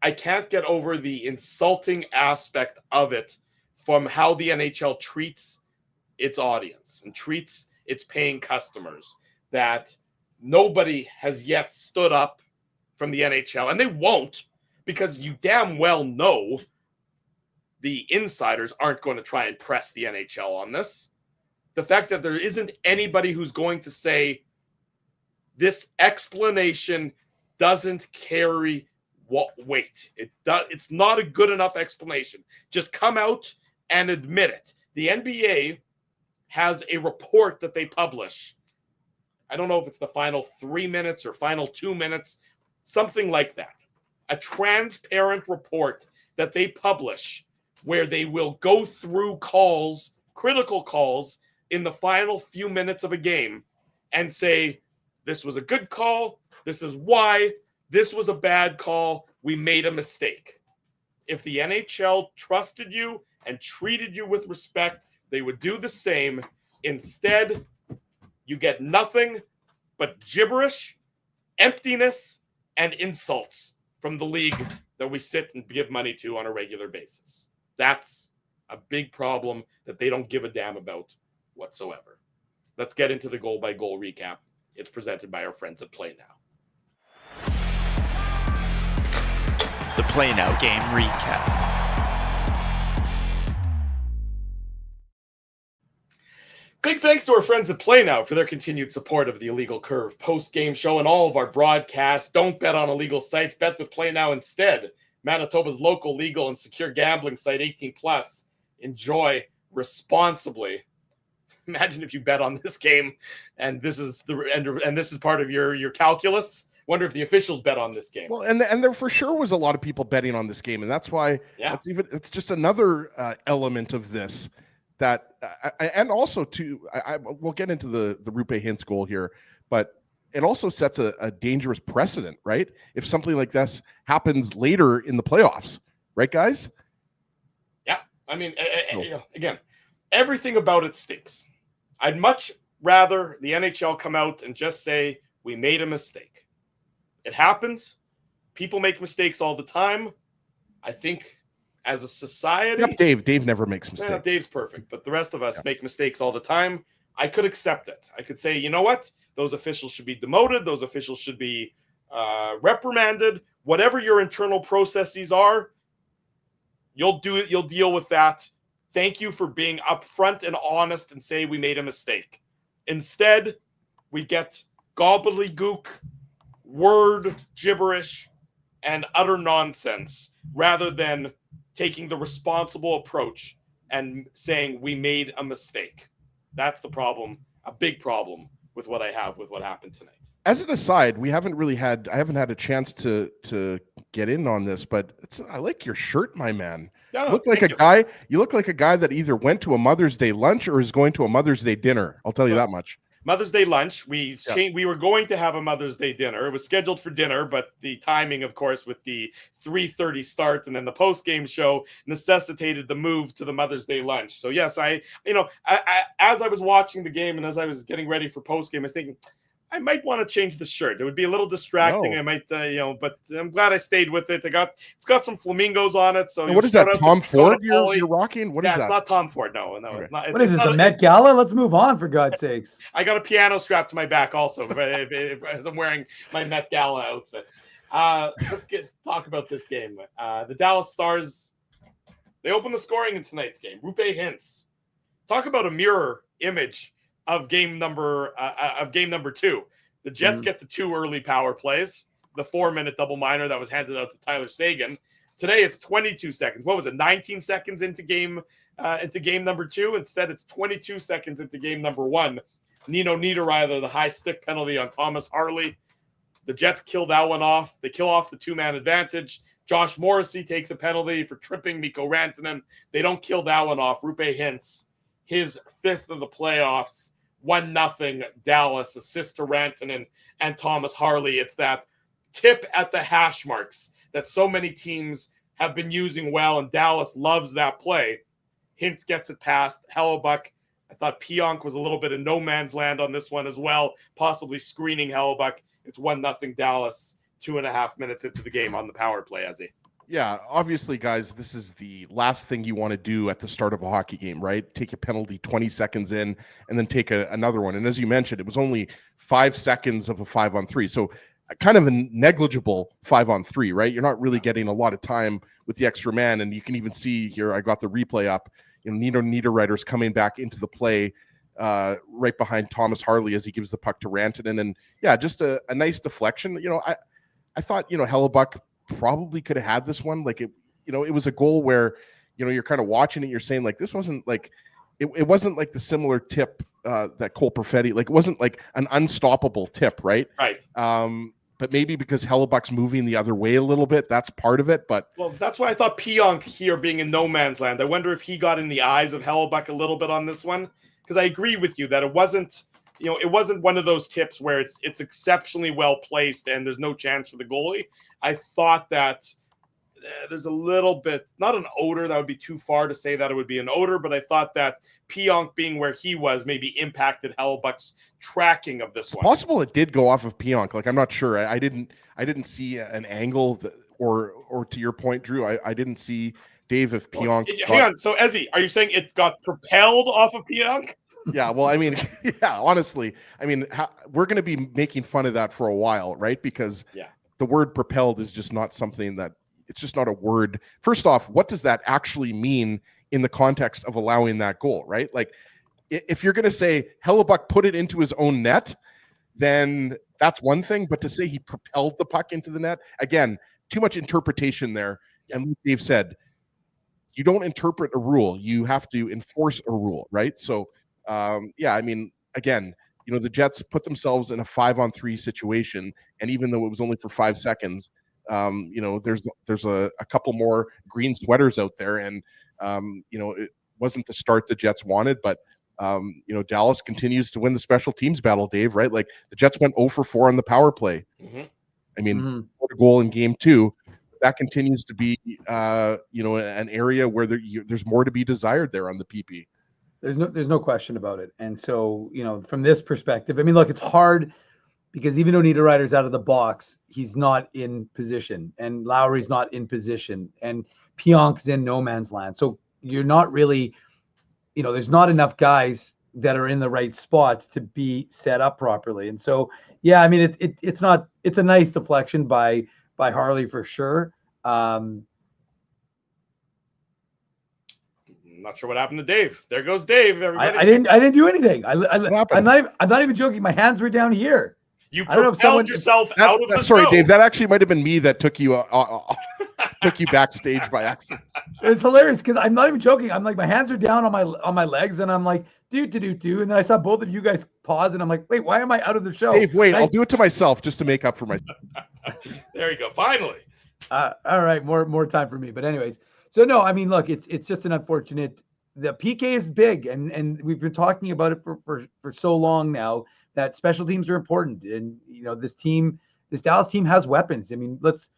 I can't get over the insulting aspect of it from how the NHL treats its audience and treats its paying customers, that nobody has yet stood up from the NHL, and they won't, because you damn well know the insiders aren't going to try and press the NHL on this. The fact that there isn't anybody who's going to say this explanation doesn't carry weight. It's not a good enough explanation. Just come out and admit it. The NBA has a report that they publish. I don't know if it's the final 3 minutes or final 2 minutes, something like that. A transparent report that they publish where they will go through calls, critical calls, in the final few minutes of a game and say, this was a good call, this is why, this was a bad call, we made a mistake. If the NHL trusted you and treated you with respect, they would do the same. Instead, you get nothing but gibberish, emptiness, and insults from the league that we sit and give money to on a regular basis. That's a big problem that they don't give a damn about whatsoever. Let's get into the goal-by-goal recap. It's presented by our friends at Play Now. The Play Now game recap. Big thanks to our friends at Play Now for their continued support of the Illegal Curve post-game show and all of our broadcasts. Don't bet on illegal sites. Bet with Play Now instead. Manitoba's local, legal, and secure gambling site, 18+. Enjoy responsibly. Imagine if you bet on this game and this is part of your calculus. Wonder if the officials bet on this game. Well, and there for sure was a lot of people betting on this game, and that's why it's just another element of this that and also we'll get into the Rupe Hintz goal here, but it also sets a dangerous precedent, right? If something like this happens later in the playoffs, right, guys? Yeah, I mean, again, everything about it stinks. I'd much rather the NHL come out and just say, we made a mistake. It happens. People make mistakes all the time. I think as a society... Yep, Dave never makes mistakes. Yeah, Dave's perfect, but the rest of us make mistakes all the time. I could accept it. I could say, you know what? Those officials should be demoted. Those officials should be reprimanded. Whatever your internal processes are, you'll do it. You'll deal with that. Thank you for being upfront and honest and say we made a mistake. Instead, we get gobbledygook, word gibberish, and utter nonsense rather than taking the responsible approach and saying we made a mistake. That's the problem, a big problem with what happened tonight. As an aside, I haven't had a chance to get in on this, but I like your shirt, my man. No, You look like you look like a guy that either went to a Mother's Day lunch or is going to a Mother's Day dinner. I'll tell you that much. Mother's Day lunch. We were going to have a Mother's Day dinner. It was scheduled for dinner, but the timing, of course, with the 3:30 start and then the post-game show necessitated the move to the Mother's Day lunch. So yes, I as I was watching the game and as I was getting ready for post-game, I was thinking, I might want to change the shirt. It would be a little distracting. No. I might, but I'm glad I stayed with it. It's got some flamingos on it. So what is that? Tom Ford you're rocking? What is that? It's not Tom Ford. No, Okay. it's not. What is this? A Met Gala? Let's move on, for God's sakes. I got a piano strapped to my back also as I'm wearing my Met Gala outfit. Let's talk about this game. The Dallas Stars, they opened the scoring in tonight's game. Rupe Hintz. Talk about a mirror image of game number 2. The Jets get the 2 early power plays, the 4-minute double minor that was handed out to Tyler Seguin. Today it's 22 seconds. What was it? 19 seconds into game number 2. Instead, it's 22 seconds into game number 1. Nino Niederreiter, the high stick penalty on Thomas Harley. The Jets kill that one off. They kill off the 2-man advantage. Josh Morrissey takes a penalty for tripping Mikko Rantanen. They don't kill that one off. Rupe Hintz, his 5th of the playoffs. 1-0 Dallas, assist to Rantanen and Thomas Harley. It's that tip at the hash marks that so many teams have been using well, and Dallas loves that play. Hintz gets it past Hellebuck. I thought Pionk was a little bit in no man's land on this one as well, possibly screening Hellebuck. It's 1-0 Dallas, 2.5 minutes into the game on the power play, Ezzy. Yeah, obviously, guys, this is the last thing you want to do at the start of a hockey game, right? Take a penalty 20 seconds in and then take another one. And as you mentioned, it was only 5 seconds of a 5-on-3. So kind of a negligible 5-on-3, right? You're not really getting a lot of time with the extra man. And you can even see here, I got the replay up, Nino Niederreiter's coming back into the play right behind Thomas Harley as he gives the puck to Rantanen. And yeah, just a nice deflection. I thought, Hellebuck probably could have had this one. Like it was a goal where, you're kind of watching it. You're saying like, this wasn't like, it wasn't like the similar tip that Cole Perfetti, like it wasn't like an unstoppable tip. Right. Right. But maybe because Hellebuck's moving the other way a little bit, that's part of it. But that's why I thought Pionk here being in no man's land. I wonder if he got in the eyes of Hellebuck a little bit on this one. Cause I agree with you that it wasn't one of those tips where it's exceptionally well placed and there's no chance for the goalie. I thought that there's a little bit, not an odor, that would be too far to say that it would be an odor, but I thought that Pionk being where he was maybe impacted Hellebuck's tracking of this one. It's possible it did go off of Pionk. Like, I'm not sure. I didn't see an angle or to your point, Drew, I didn't see Dave if Pionk. Hang on. So Ezzy, are you saying it got propelled off of Pionk? Yeah, well, I mean, yeah, honestly, I mean, we're going to be making fun of that for a while, right? Because the word propelled is just not something that, it's just not a word. First off, what does that actually mean in the context of allowing that goal, right? Like, if you're going to say Hellebuck put it into his own net, then that's one thing. But to say he propelled the puck into the net, again, too much interpretation there. And like Dave said, you don't interpret a rule, you have to enforce a rule, right? So, I mean, again, the Jets put themselves in a 5-on-3 situation, and even though it was only for 5 seconds, there's a couple more green sweaters out there, and it wasn't the start the Jets wanted, but Dallas continues to win the special teams battle, Dave, right? Like the Jets went 0 for 4 on the power play. Mm-hmm. I mean, a goal in game 2. That continues to be, an area where there's more to be desired there on the PP. There's no question about it. And so, from this perspective, I mean, look, it's hard because even though Niederreiter's out of the box, he's not in position, and Lowry's not in position, and Pionk's in no man's land. So you're not really, there's not enough guys that are in the right spots to be set up properly. And so, yeah, I mean, it's a nice deflection by Harley for sure. Not sure what happened to Dave. There goes Dave. Everybody. I didn't do anything. I'm not even joking. My hands were down here. You propelled yourself out of the sorry, show. Dave. That actually might have been me that took you took you backstage by accident. It's hilarious because I'm not even joking. I'm like, my hands are down on my legs, and I'm like do. And then I saw both of you guys pause, and I'm like, wait, why am I out of the show? Dave, wait, I'll do it to myself just to make up for myself. There you go. Finally. All right, more time for me. But anyways, so no, I mean, look, it's just an unfortunate. The PK is big, and we've been talking about it for so long now that special teams are important. And this Dallas team has weapons. I mean, let's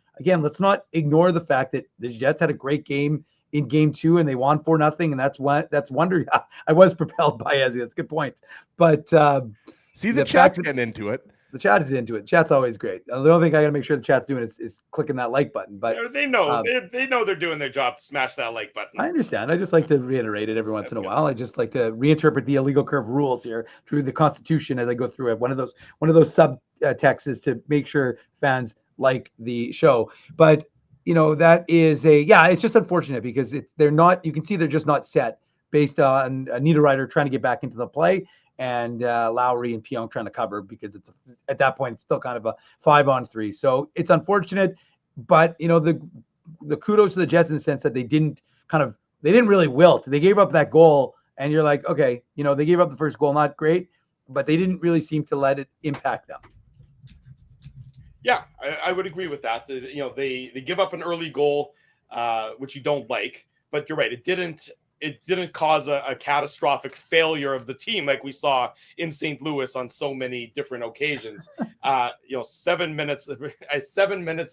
not ignore the fact that the Jets had a great game in game 2 and they won 4-0, and that's wonder. I was propelled by Ezzy. That's a good point. But see, the chat's getting into it. The chat is into it. Chat's always great. The only thing I got to make sure the chat's doing is clicking that like button. But they know they know they're doing their job to smash that like button. I understand. I just like to reiterate it every once in a while. I just like to reinterpret the illegal curve rules here through the Constitution as I go through it. One of those sub texts is to make sure fans like the show. But that is it's just unfortunate because they're not. You can see they're just not set based on Anita Ryder trying to get back into the play. And Lowry and Pionk trying to cover because at that point it's still kind of a 5-on-3. So it's unfortunate, but the kudos to the Jets in the sense that they didn't really wilt. They gave up that goal, and you're like, okay, they gave up the first goal, not great, but they didn't really seem to let it impact them. Yeah, I would agree with that. They give up an early goal, which you don't like, but you're right. It didn't cause a catastrophic failure of the team like we saw in St. Louis on so many different occasions. 7 minutes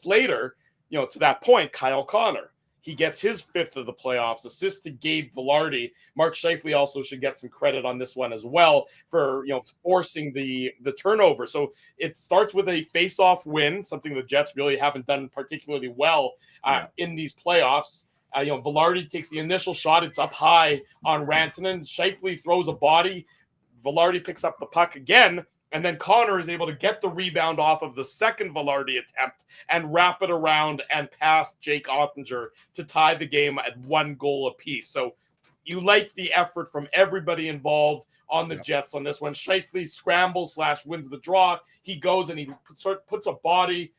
later, to that point, Kyle Connor, he gets his 5th of the playoffs, assist to Gabe Vilardi. Mark Scheifele also should get some credit on this one as well for, forcing the turnover. So it starts with a face-off win, something the Jets really haven't done particularly well in these playoffs. Vilardi takes the initial shot. It's up high on Rantanen. Scheifele throws a body. Vilardi picks up the puck again, and then Connor is able to get the rebound off of the second Vilardi attempt and wrap it around and pass Jake Ottinger to tie the game at 1 goal apiece. So you like the effort from everybody involved on the Jets on this one. Scheifele scrambles / wins the draw. He goes and he puts a body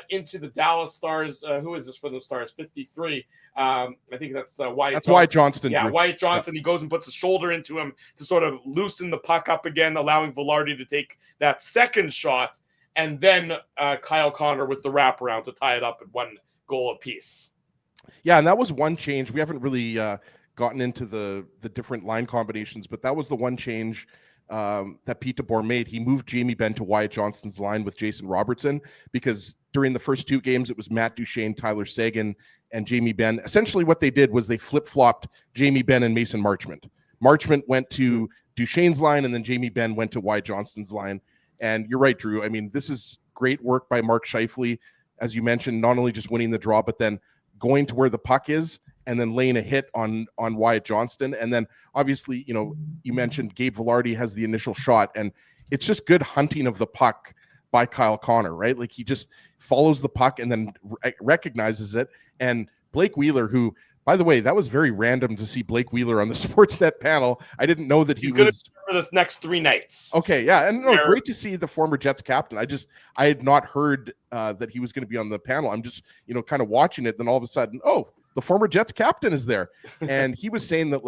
into the Dallas Stars. Who is this for the Stars? 53. I think that's Wyatt. That's Wyatt Johnston. Yeah, Drew. Wyatt Johnston. Yeah. He goes and puts a shoulder into him to sort of loosen the puck up again, allowing Vilardi to take that second shot, and then Kyle Connor with the wraparound to tie it up at 1 goal apiece. Yeah, and that was one change. We haven't really gotten into the different line combinations, but that was the one change that Pete DeBoer made. He moved Jamie Benn to Wyatt Johnston's line with Jason Robertson because during the first 2 games, it was Matt Duchene, Tyler Seguin, and Jamie Benn. Essentially what they did was they flip-flopped Jamie Benn and Mason Marchment. Marchment went to Duchene's line, and then Jamie Benn went to Wyatt Johnston's line. And you're right, Drew. I mean, this is great work by Mark Scheifele, as you mentioned, not only just winning the draw, but then going to where the puck is and then laying a hit on Wyatt Johnston. And then obviously, you mentioned Gabe Vilardi has the initial shot, and it's just good hunting of the puck by Kyle Connor, right? Like he just follows the puck and then recognizes it. And Blake Wheeler, who, by the way, that was very random to see Blake Wheeler on the Sportsnet panel. I didn't know that he's going to be for the next 3 nights. Okay, yeah, and great to see the former Jets captain. I had not heard that he was going to be on the panel. I'm just, kind of watching it. Then all of a sudden, oh, the former Jets captain is there, and he was saying that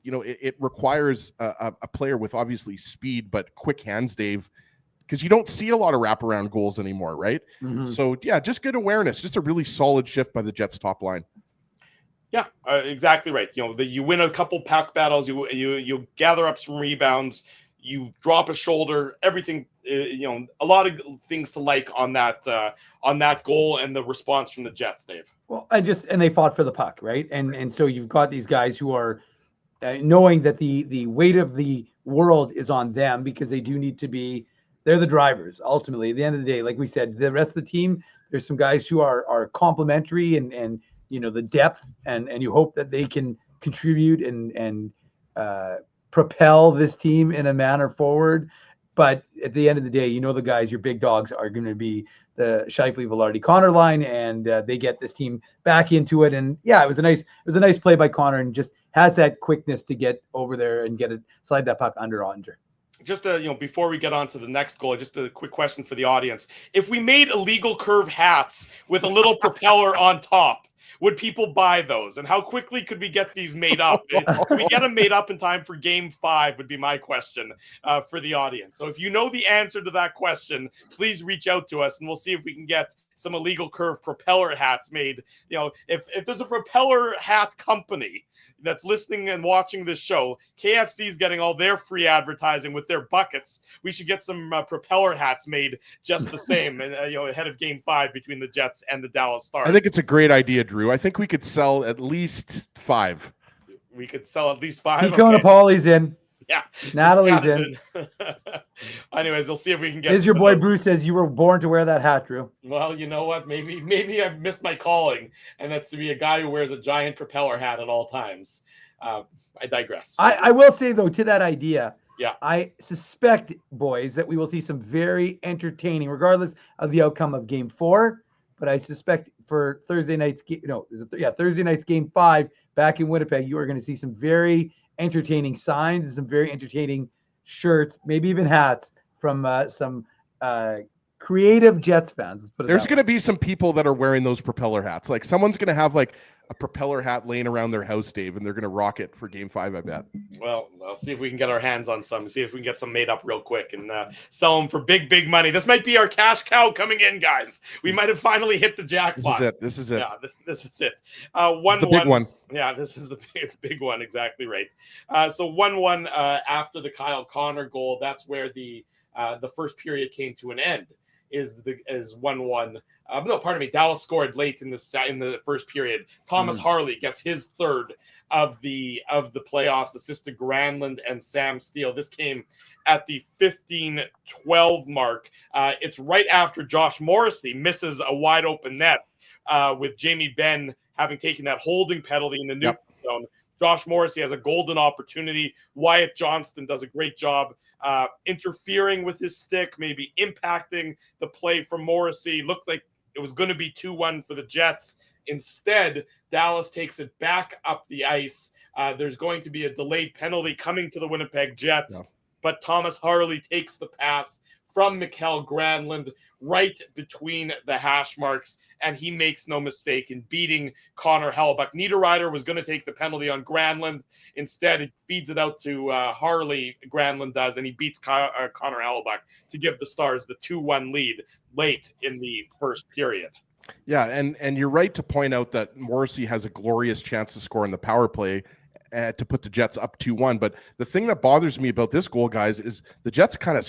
it requires a player with obviously speed but quick hands, Dave, because you don't see a lot of wraparound goals anymore, right? Mm-hmm. So yeah, just good awareness, just a really solid shift by the Jets top line. Yeah, exactly right. You win a couple puck battles, you gather up some rebounds, you drop a shoulder, everything. A lot of things to like on that goal and the response from the Jets, Dave. Well, and they fought for the puck, right? And so you've got these guys who are knowing that the weight of the world is on them because they do need to be. They're the drivers ultimately. At the end of the day, like we said, the rest of the team, there's some guys who are complementary and the depth and you hope that they can contribute and propel this team in a manner forward. But at the end of the day, the guys, your big dogs, are going to be the Scheifele, Vilardi, Connor line, and they get this team back into it. And yeah, it was a nice play by Connor, and just has that quickness to get over there and slide that puck under Ottinger. Just before we get on to the next goal, just a quick question for the audience: if we made illegal curve hats with a little propeller on top, would people buy those? And how quickly could we get these made up? Could we get them made up in time for Game 5 would be my question for the audience. So if you know the answer to that question, please reach out to us and we'll see if we can get some illegal curve propeller hats made. You know, if there's a propeller hat company that's listening and watching this show, KFC is getting all their free advertising with their buckets. We should get some propeller hats made just the same, and ahead of Game 5 between the Jets and the Dallas Stars. I think it's a great idea, Drew. I think we could sell at least 5. We could sell at least 5. Pico and Paulie's in. Yeah, Natalie's in. Anyways, we'll see if we can get. As your boy Bruce says, you were born to wear that hat, Drew. Well, you know what? Maybe I've missed my calling, and that's to be a guy who wears a giant propeller hat at all times. I digress. I will say though, to that idea, yeah, I suspect, boys, that we will see some very entertaining, regardless of the outcome of Game 4. But I suspect for Thursday night's Thursday night's Game 5 back in Winnipeg, you are going to see some very entertaining signs and some very entertaining shirts, maybe even hats from some creative Jets fans. There's going to be some people that are wearing those propeller hats. Like someone's going to have like a propeller hat laying around their house, Dave, and they're going to rock it for Game 5, I bet. Well, I'll see if we can get our hands on some, see if we can get some made up real quick and sell them for big money. This might be our cash cow coming in, guys. We might have finally hit the jackpot. This is it. Yeah, this is it. The big one. Yeah, this is the big one. Exactly right. So 1-1 after the Kyle Connor goal. That's where the first period came to an end. Is 1-1. No, pardon me. Dallas scored late in the first period. Thomas Harley gets his third of the playoffs, assist to Granlund and Sam Steele. This came at the 15-12 mark. It's right after Josh Morrissey misses a wide open net with Jamie Benn having taken that holding penalty in the neutral zone. Josh Morrissey has a golden opportunity. Wyatt Johnston does a great job interfering with his stick, maybe impacting the play from Morrissey. Looked like it was going to be 2-1 for the Jets. Instead, Dallas takes it back up the ice. There's going to be a delayed penalty coming to the Winnipeg Jets, but Thomas Harley takes the pass from Mikael Granlund right between the hash marks, and he makes no mistake in beating Connor Hellebuyck. Niederreiter was going to take the penalty on Granlund. Instead, he feeds it out to Harley, Granlund does, and he beats Connor Hellebuyck to give the Stars the 2-1 lead late in the first period. Yeah, and you're right to point out that Morrissey has a glorious chance to score in the power play to put the Jets up 2-1. But the thing that bothers me about this goal, guys, is the Jets kind of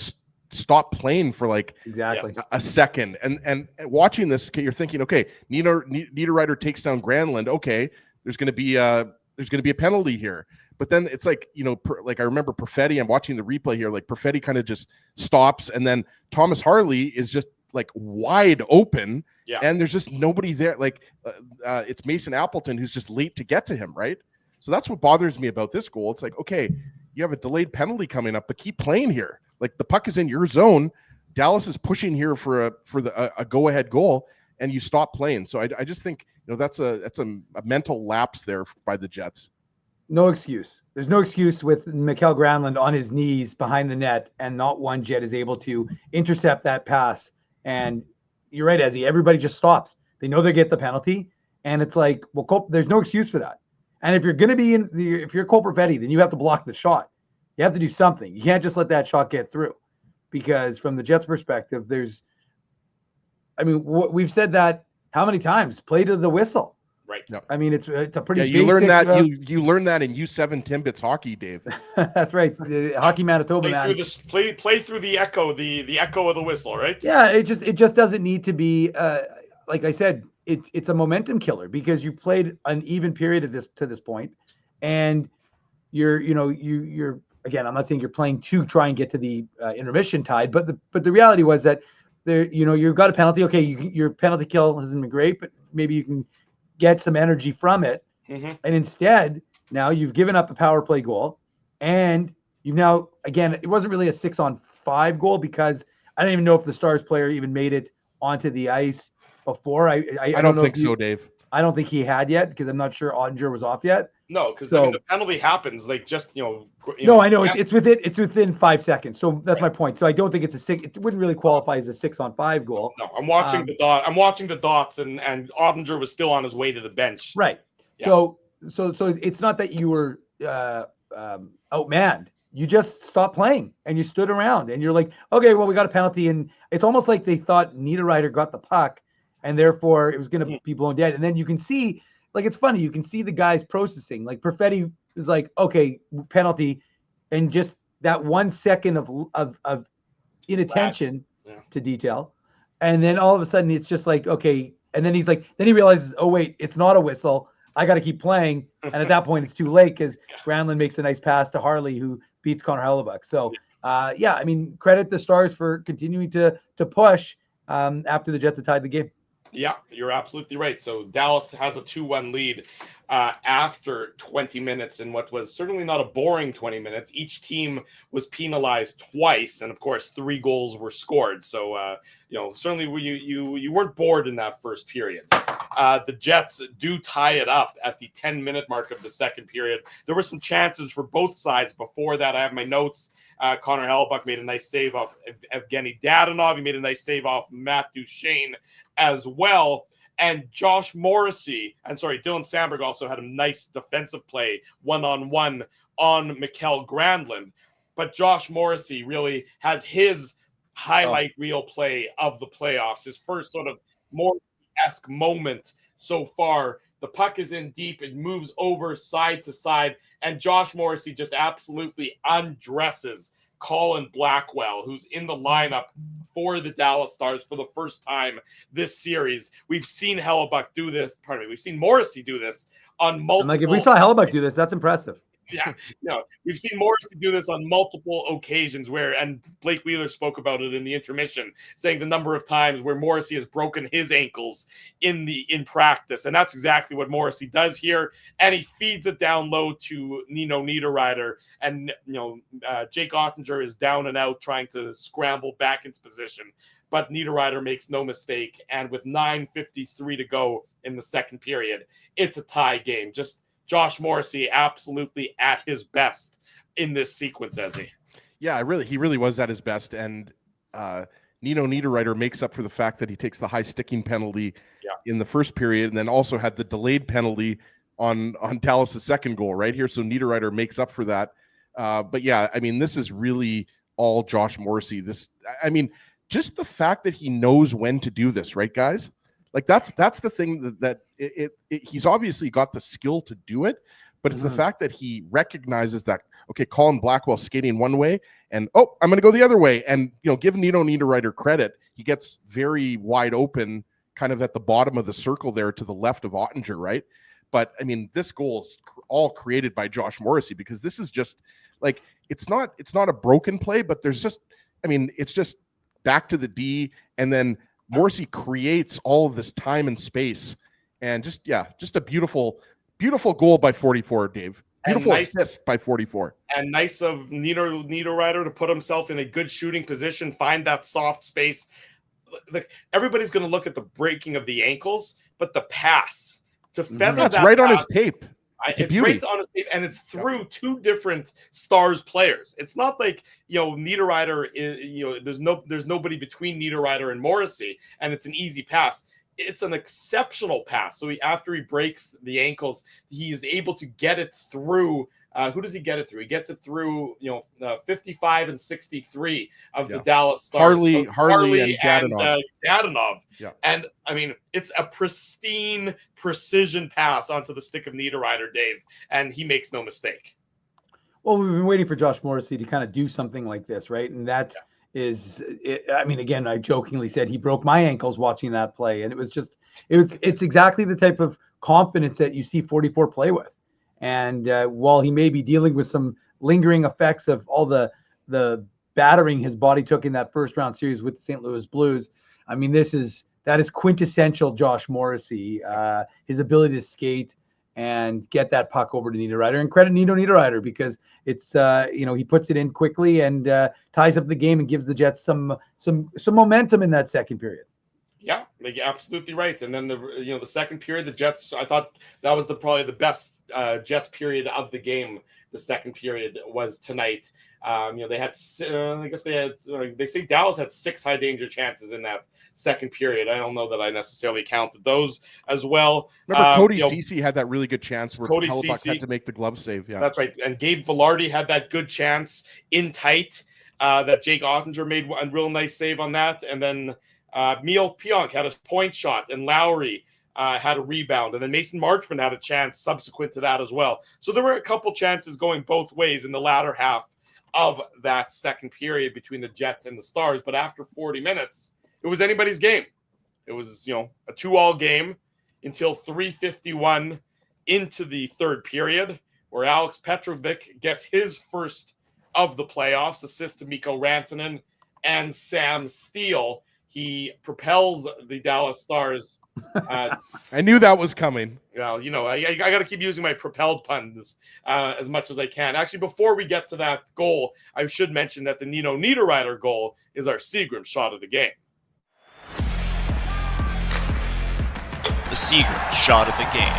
stop playing for like a second, and watching this, you're thinking, okay, Niederreiter takes down Granlund. Okay, there's going to be a penalty here, but then it's like like I remember Perfetti. I'm watching the replay here. Like Perfetti kind of just stops, and then Thomas Harley is just like wide open, and there's just nobody there. Like it's Mason Appleton who's just late to get to him, right? So that's what bothers me about this goal. It's like, okay, you have a delayed penalty coming up, but keep playing here. Like the puck is in your zone. Dallas is pushing here for a go-ahead goal, and you stop playing. So I just think that's a mental lapse there by the Jets. No excuse. There's no excuse with Mikael Granlund on his knees behind the net, and not one Jet is able to intercept that pass. And you're right, Ezzy. Everybody just stops. They know they get the penalty, and it's like, well, there's no excuse for that. And if you're going to be if you're Cole Perfetti, then you have to block the shot. You have to do something. You can't just let that shot get through, because from the Jets' perspective, we've said that how many times? Play to the whistle. Right. No. I mean, it's a pretty. Yeah, you learned that. You learned that in U7 Timbits hockey, Dave. That's right. The Hockey Manitoba man. Play through the echo, the echo of the whistle, right? Yeah, it just doesn't need to be. Like I said, it's a momentum killer, because you played an even period to this point, and you're again, I'm not saying you're playing to try and get to the intermission tied, but the reality was that you've got a penalty. Okay, your penalty kill hasn't been great, but maybe you can get some energy from it. Mm-hmm. And instead, now you've given up a power play goal, and you've now, again, it wasn't really a 6-on-5 goal, because I don't even know if the Stars player even made it onto the ice before. I don't think so, Dave. I don't think he had yet, because I'm not sure Ottinger was off yet. No, because So, the penalty happens like just no, I know it's within 5 seconds. So that's my point. So I don't think it's a 6. It wouldn't really qualify as a 6-on-5 goal. No, I'm watching the dot. I'm watching the dots, and Ottinger was still on his way to the bench. Right. Yeah. So it's not that you were outmanned. You just stopped playing and you stood around and you're like, okay, well, we got a penalty, and it's almost like they thought Niederreiter got the puck and therefore it was going to be blown dead. And then you can see, like, it's funny, you can see the guys processing. Like Perfetti is like, okay, penalty, and just that 1 second of inattention to detail, and then all of a sudden it's just like, okay, and then he's like, then he realizes, oh wait, it's not a whistle. I got to keep playing, and at that point it's too late because Granlund makes a nice pass to Harley, who beats Connor Hellebuck. So, I mean, credit the Stars for continuing to push after the Jets had tied the game. Yeah, you're absolutely right. So Dallas has a 2-1 lead after 20 minutes in what was certainly not a boring 20 minutes. Each team was penalized twice, and of course 3 goals were scored. So certainly you weren't bored in that first period. The Jets do tie it up at the 10-minute mark of the second period. There were some chances for both sides before that. I have my notes. Connor Hellebuck made a nice save off Evgeny Dadonov. He made a nice save off Matt Duchene as well. And Dylan Sandberg also had a nice defensive play one-on-one on Mikael Granlund. But Josh Morrissey really has his highlight reel play of the playoffs, his first sort of Morrissey-esque moment so far. The puck is in deep, it moves over side to side, and Josh Morrissey just absolutely undresses Colin Blackwell, who's in the lineup for the Dallas Stars for the first time this series. We've seen Hellebuck do this. We've seen Morrissey do this on multiple. Like, if we saw Hellebuck do this, that's impressive. Yeah, we've seen Morrissey do this on multiple occasions and Blake Wheeler spoke about it in the intermission, saying the number of times where Morrissey has broken his ankles in practice. And that's exactly what Morrissey does here. And he feeds it down low to Nino Niederreiter. And, Jake Ottinger is down and out trying to scramble back into position. But Niederreiter makes no mistake. And with 9:53 to go in the second period, it's a tie game. Just Josh Morrissey absolutely at his best in this sequence, Ezzy. Yeah, he really was at his best. And Nino Niederreiter makes up for the fact that he takes the high sticking penalty in the first period, and then also had the delayed penalty on Dallas' second goal right here. So Niederreiter makes up for that. But yeah, I mean, this is really all Josh Morrissey. Just the fact that he knows when to do this, right, guys? Like that's the thing that he's obviously got the skill to do it, but it's the fact that he recognizes that, okay, Colin Blackwell skating one way and, I'm going to go the other way. And, give Nino Niederreiter credit. He gets very wide open kind of at the bottom of the circle there to the left of Ottinger, right? But I mean, this goal is all created by Josh Morrissey, because this is just like, it's not a broken play, but it's just back to the D, and then Morrissey creates all of this time and space, and just a beautiful goal by 44, Dave. Beautiful assist by 44. And nice of Niederreiter to put himself in a good shooting position, find that soft space. Look, everybody's going to look at the breaking of the ankles, but the pass to feather that's that right pass, on his tape. It's right on his tape, and it's through 2 different Stars players. It's not like Niederreiter is, there's nobody between Niederreiter and Morrissey, and it's an easy pass. It's an exceptional pass. So after he breaks the ankles, he is able to get it through. Who does he get it through? He gets it through 55 and 63 of the Dallas Stars. Harley and Dadonov. Yeah. And I mean, it's a pristine precision pass onto the stick of Niederreiter, Dave, and he makes no mistake. Well, we've been waiting for Josh Morrissey to kind of do something like this, right? And that is it. I mean, again, I jokingly said he broke my ankles watching that play, and it's exactly the type of confidence that you see 44 play with. And while he may be dealing with some lingering effects of all the battering his body took in that first round series with the St. Louis Blues, I mean, that is quintessential Josh Morrissey, his ability to skate and get that puck over to Niederreiter. And credit Nino Niederreiter, because it's he puts it in quickly and ties up the game and gives the Jets some momentum in that second period. Yeah, You're absolutely right. And then the second period, the Jets, I thought that was probably the best Jets period of the game. The second period was tonight. They had, I guess they say Dallas had 6 high danger chances in that second period. I don't know that I necessarily counted those as well. Remember, Cody Ceci had that really good chance where Cody Hellebuck Ceci had to make the glove save. Yeah, that's right. And Gabe Velarde had that good chance in tight that Jake Ottinger made a real nice save on that. And then Neil Pionk had a point shot, and Lowry had a rebound. And then Mason Marchman had a chance subsequent to that as well. So there were a couple chances going both ways in the latter half of that second period between the Jets and the Stars. But after 40 minutes, it was anybody's game. It was, a 2-all game until 3:51 into the third period, where Alex Petrovic gets his first of the playoffs, assist to Mikko Rantanen and Sam Steele. He propels the Dallas Stars. I knew that was coming. Well, I got to keep using my propelled puns as much as I can. Actually, before we get to that goal, I should mention that the Nino Niederreiter goal is our Seagram shot of the game. The Seagram shot of the game.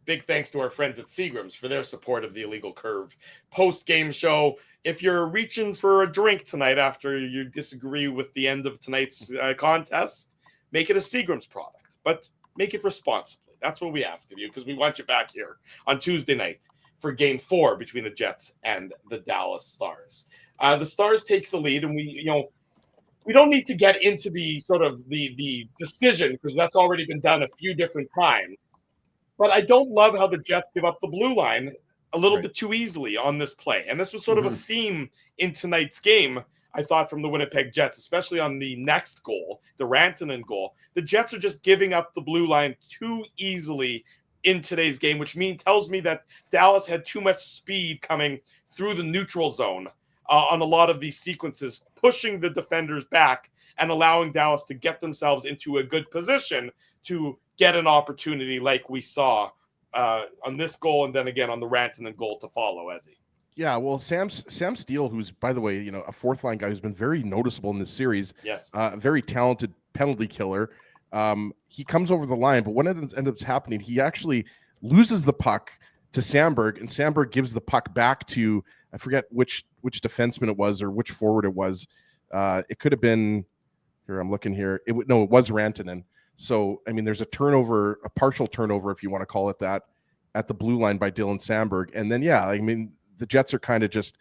Big thanks to our friends at Seagram's for their support of the Illegal Curve post-game show. If you're reaching for a drink tonight after you disagree with the end of tonight's contest, make it a Seagram's product, but make it responsibly. That's what we ask of you, because we want you back here on Tuesday night for Game 4 between the Jets and the Dallas Stars. The Stars take the lead, and we don't need to get into the sort of the decision, because that's already been done a few different times. But I don't love how the Jets give up the blue line a little bit too easily on this play. And this was sort of a theme in tonight's game, I thought, from the Winnipeg Jets, especially on the next goal, the Rantanen goal. The Jets are just giving up the blue line too easily in today's game, which tells me that Dallas had too much speed coming through the neutral zone on a lot of these sequences, pushing the defenders back and allowing Dallas to get themselves into a good position to get an opportunity like we saw on this goal, and then again on the Rantanen goal to follow, Ezzy. Yeah, well, Sam Steele, who's, by the way, a fourth line guy who's been very noticeable in this series. Yes. A very talented penalty killer. He comes over the line, but what ends up happening, he actually loses the puck to Sandberg, and Sandberg gives the puck back to, I forget which defenseman it was or which forward it was. It could have been, here, I'm looking here. It was Rantanen. So, I mean, there's a partial turnover, if you want to call it that, at the blue line by Dylan Sandberg. And then, yeah, I mean, the Jets are kind of just,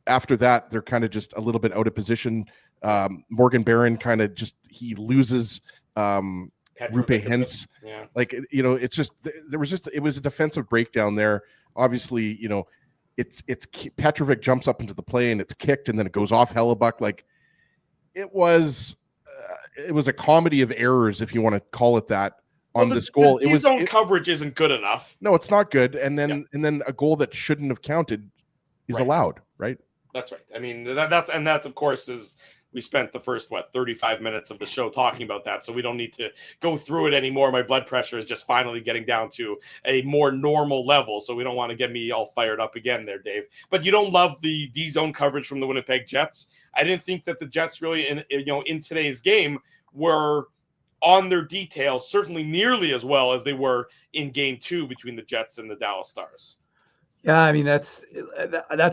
after that, they're kind of just a little bit out of position. Morgan Barron kind of he loses Rupe Hintz. Yeah. Like, it's just, it was a defensive breakdown there. Obviously, it's Petrovic jumps up into the play and it's kicked and then it goes off Hellebuck. Like, it was a comedy of errors, if you want to call it that, on this goal. Zone coverage isn't good enough. No, it's not good. And then a goal that shouldn't have counted is allowed, right? That's right. I mean, that of course is, we spent the first 35 minutes of the show talking about that, so we don't need to go through it anymore. My blood pressure is just finally getting down to a more normal level, so we don't want to get me all fired up again there, Dave. But you don't love the D-zone coverage from the Winnipeg Jets. I didn't think that the Jets really, in today's game, were on their details certainly nearly as well as they were in Game 2 between the Jets and the Dallas Stars. Yeah, I mean, that's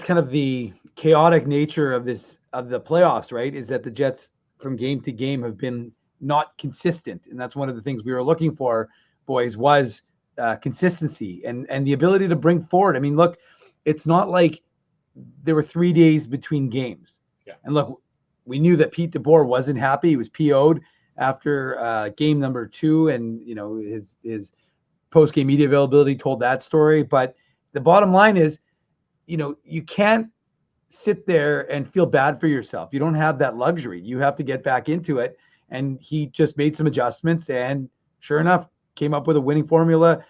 kind of the chaotic nature of the playoffs, right? Is that the Jets from game to game have been not consistent, and that's one of the things we were looking for, boys, was consistency and the ability to bring forward. I mean, look, it's not like there were 3 days between games. Yeah. And look, we knew that Pete DeBoer wasn't happy. He was PO'd after game number 2, and his post-game media availability told that story. But the bottom line is, you can't sit there and feel bad for yourself. You don't have that luxury. You have to get back into it. And he just made some adjustments, and sure enough, came up with a winning formula,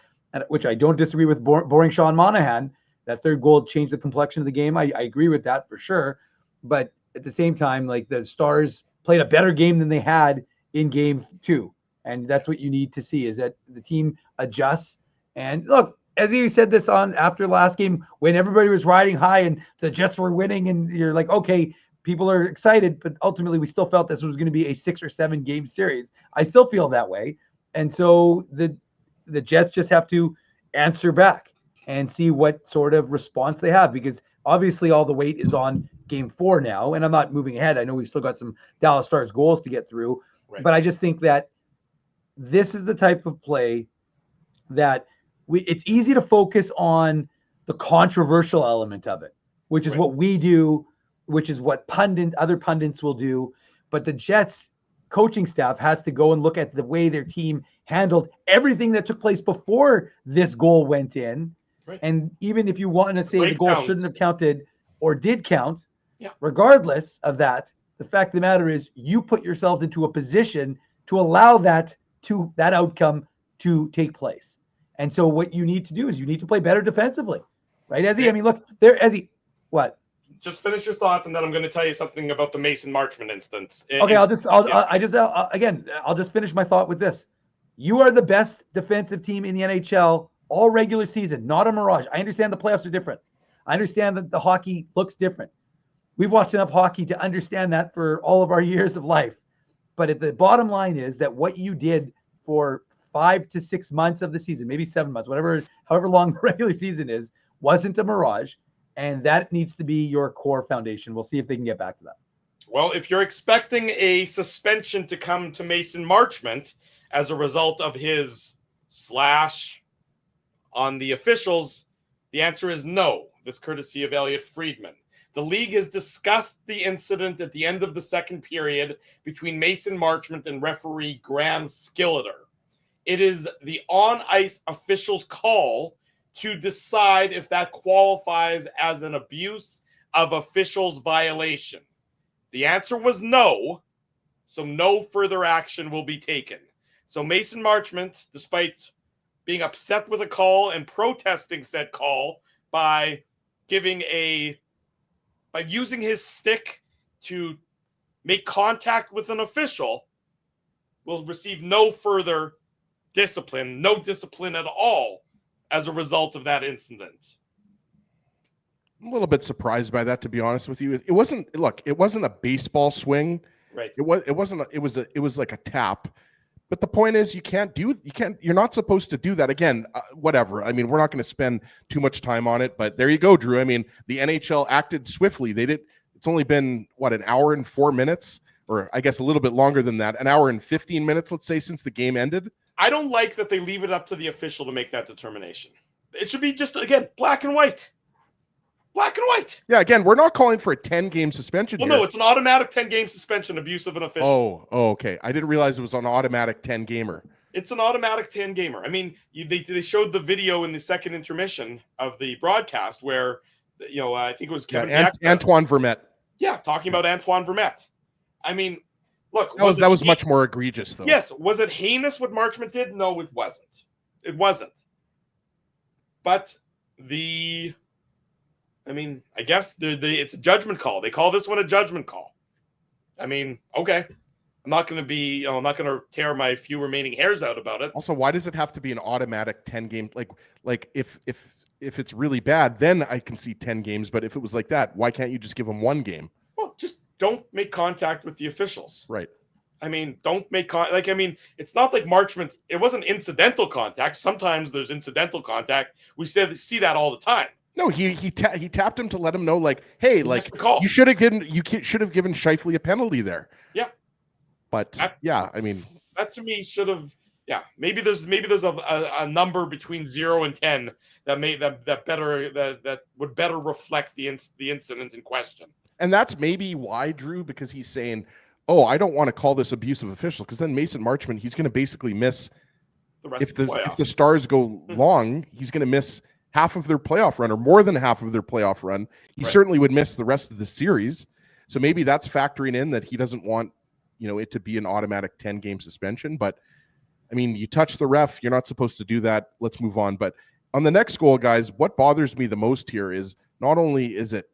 which I don't disagree with. Boring Sean Monahan, that third goal changed the complexion of the game. I agree with that for sure. But at the same time, like, the Stars played a better game than they had in Game 2. And that's what you need to see, is that the team adjusts. And look, as you said this on after last game, when everybody was riding high and the Jets were winning, and you're like, okay, people are excited, but ultimately we still felt this was going to be a 6 or 7 game series. I still feel that way. And so the Jets just have to answer back and see what sort of response they have, because obviously all the weight is on game 4 now. And I'm not moving ahead. I know we've still got some Dallas Stars goals to get through, but I just think that this is the type of play that it's easy to focus on the controversial element of it, which is what we do, which is what other pundits will do. But the Jets coaching staff has to go and look at the way their team handled everything that took place before this goal went in. Right. And even if you want to say the goal shouldn't have counted or did count, regardless of that, the fact of the matter is you put yourselves into a position to allow that outcome to take place. And so what you need to do is you need to play better defensively, right, Ezzy? I mean, look, Ezzy, what? Just finish your thought, and then I'm going to tell you something about the Mason Marchment instance. Okay, I'll just finish my thought with this. You are the best defensive team in the NHL all regular season, not a mirage. I understand the playoffs are different. I understand that the hockey looks different. We've watched enough hockey to understand that for all of our years of life. But at the bottom line is that what you did for 5 to 6 months of the season, maybe 7 months, however long the regular season is, wasn't a mirage. And that needs to be your core foundation. We'll see if they can get back to that. Well, if you're expecting a suspension to come to Mason Marchment as a result of his slash on the officials, the answer is no. This courtesy of Elliot Friedman. The league has discussed the incident at the end of the second period between Mason Marchment and referee Graham Skilleter. It is the on-ice official's call to decide if that qualifies as an abuse of officials violation. The answer was no, so no further action will be taken. So Mason Marchment, despite being upset with a call and protesting said call by using his stick to make contact with an official, will receive no further discipline, no discipline at all as a result of that incident. I'm a little bit surprised by that, to be honest with you. It wasn't a baseball swing. Right. It was like a tap. But the point is, you're not supposed to do that. Again, whatever. I mean, we're not going to spend too much time on it, but there you go, Drew. I mean, the NHL acted swiftly. It's only been, an hour and 4 minutes, or I guess a little bit longer than that, an hour and 15 minutes, let's say, since the game ended. I don't like that they leave it up to the official to make that determination. It should be just, again, black and white. Black and white. Yeah, again, we're not calling for a 10-game suspension here. No, it's an automatic 10-game suspension, abuse of an official. Oh, okay. I didn't realize it was an automatic 10-gamer. It's an automatic 10-gamer. I mean, they showed the video in the second intermission of the broadcast where, I think it was Kevin Antoine Vermette. Yeah, talking about Antoine Vermette. I mean, look. That was much more egregious, though. Yes. Was it heinous what Marchment did? No, it wasn't. It wasn't. But I guess it's a judgment call. They call this one a judgment call. I mean, okay. I'm not going to tear my few remaining hairs out about it. Also, why does it have to be an automatic 10-game? Like if it's really bad, then I can see 10 games. But if it was like that, why can't you just give them 1 game? Well, just don't make contact with the officials. Right. I mean, don't make it's not like Marchment. It wasn't incidental contact. Sometimes there's incidental contact. We see that all the time. No, he tapped him to let him know, hey, you should have given Scheifele a penalty there. Yeah, but that to me should have. Yeah, maybe there's a number between 0 and 10 that would better reflect the incident in question. And that's maybe why, Drew, because he's saying, "Oh, I don't want to call this abusive official," because then Mason Marchment, he's going to basically miss the rest of the playoff. If the Stars go long, he's going to miss half of their playoff run, or more than half of their playoff run. He certainly would miss the rest of the series. So maybe that's factoring in that he doesn't want, it to be an automatic 10-game suspension. But I mean, you touch the ref, you're not supposed to do that. Let's move on. But on the next goal, guys, what bothers me the most here is not only is it,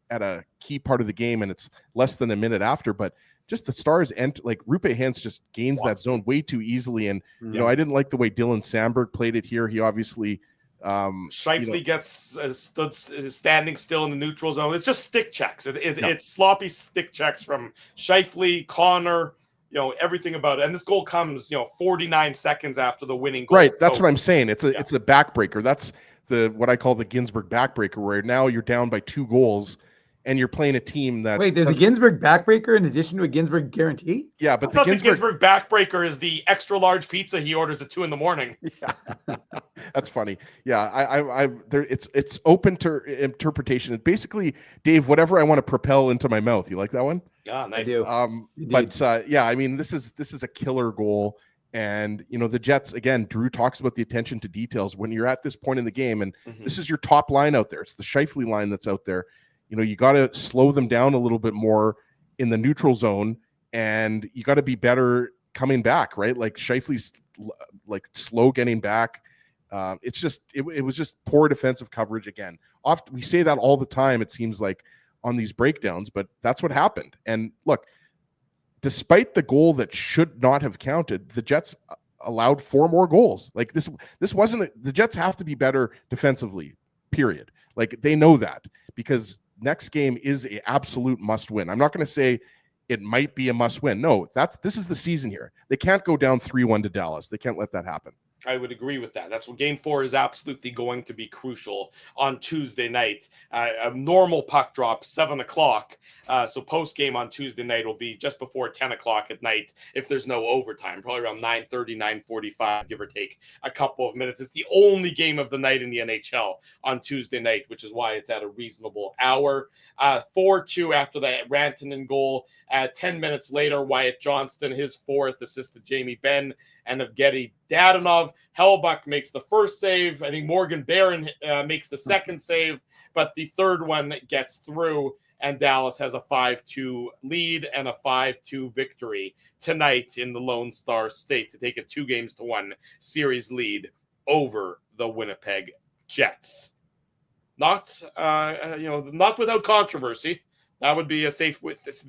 at a key part of the game and it's less than a minute after, but just the Stars Rupe Hintz just gains that zone way too easily. And, I didn't like the way Dylan Sandberg played it here. He obviously Scheifele gets standing still in the neutral zone. It's just stick checks. It's sloppy stick checks from Scheifele, Connor, everything about it. And this goal comes, 49 seconds after the winning goal. Right. That's what I'm saying. It's a backbreaker. That's what I call the Ginsburg backbreaker, where now you're down by 2 goals and you're playing a team that... Wait, there's a Ginsburg backbreaker in addition to a Ginsburg guarantee? Yeah, but the Ginsburg backbreaker is the extra large pizza he orders at 2 a.m. Yeah, that's funny. Yeah, it's open to interpretation. It basically, Dave, whatever I want to propel into my mouth. You like that one? Yeah, nice. I mean, this is a killer goal. And, the Jets, again, Drew talks about the attention to details when you're at this point in the game. And this is your top line out there. It's the Scheifele line that's out there. You got to slow them down a little bit more in the neutral zone, and you got to be better coming back, right? Like Scheifele's slow getting back. It was just poor defensive coverage again. Often we say that all the time, it seems like, on these breakdowns, but that's what happened. And look, despite the goal that should not have counted, the Jets allowed 4 more goals. Like this wasn't the Jets have to be better defensively, period. Like they know that, because next game is an absolute must win. I'm not going to say it might be a must win. No, this is the season here. They can't go down 3-1 to Dallas. They can't let that happen. I would agree with that. That's what Game 4 is absolutely going to be crucial on Tuesday night. A normal puck drop, 7 o'clock. So post-game on Tuesday night will be just before 10 o'clock at night if there's no overtime, probably around 9:30, 9:45, give or take a couple of minutes. It's the only game of the night in the NHL on Tuesday night, which is why it's at a reasonable hour. 4-2 after the Rantanen goal. 10 minutes later, Wyatt Johnston, his 4th, assisted Jamie Benn and Evgeny Dadonov. Hellbuck makes the first save. I think Morgan Barron makes the second save, but the third one gets through, and Dallas has a 5-2 lead and a 5-2 victory tonight in the Lone Star State to take a 2-1 series lead over the Winnipeg Jets. Not without controversy. That would be a safe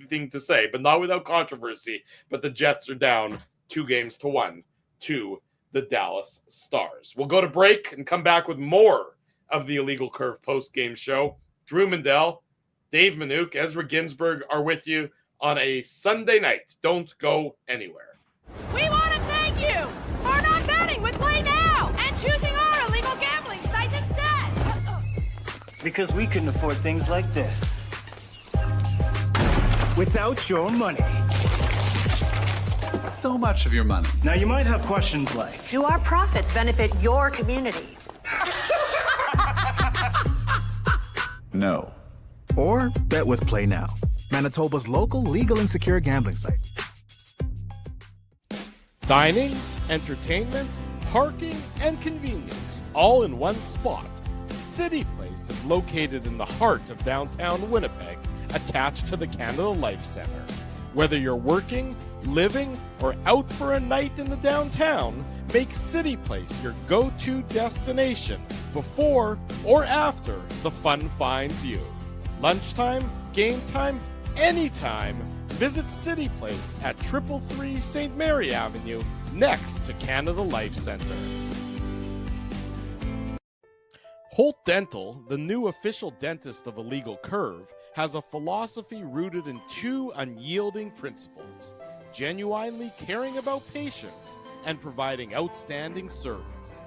thing to say, but not without controversy. But the Jets are down 2-1 to the Dallas Stars. We'll go to break and come back with more of the Illegal Curve post-game show. Drew Mandel, Dave Minuk, Ezra Ginsburg are with you on a Sunday night. Don't go anywhere. We want to thank you for not betting with Play Now and choosing our illegal gambling site instead. Because we couldn't afford things like this without your money. So much of your money. Now you might have questions like, do our profits benefit your community? No. Or bet with Play Now, Manitoba's local legal and secure gambling site. Dining, entertainment, parking, and convenience, all in one spot. City Place is located in the heart of downtown Winnipeg, attached to the Canada Life Centre. Whether you're working, living, or out for a night in the downtown, make City Place your go-to destination before or after the fun finds you. Lunchtime, game time, anytime, visit City Place at 333 St. Mary Avenue, next to Canada Life Centre. Holt Dental, the new official dentist of Illegal Curve, has a philosophy rooted in 2 unyielding principles: genuinely caring about patients and providing outstanding service.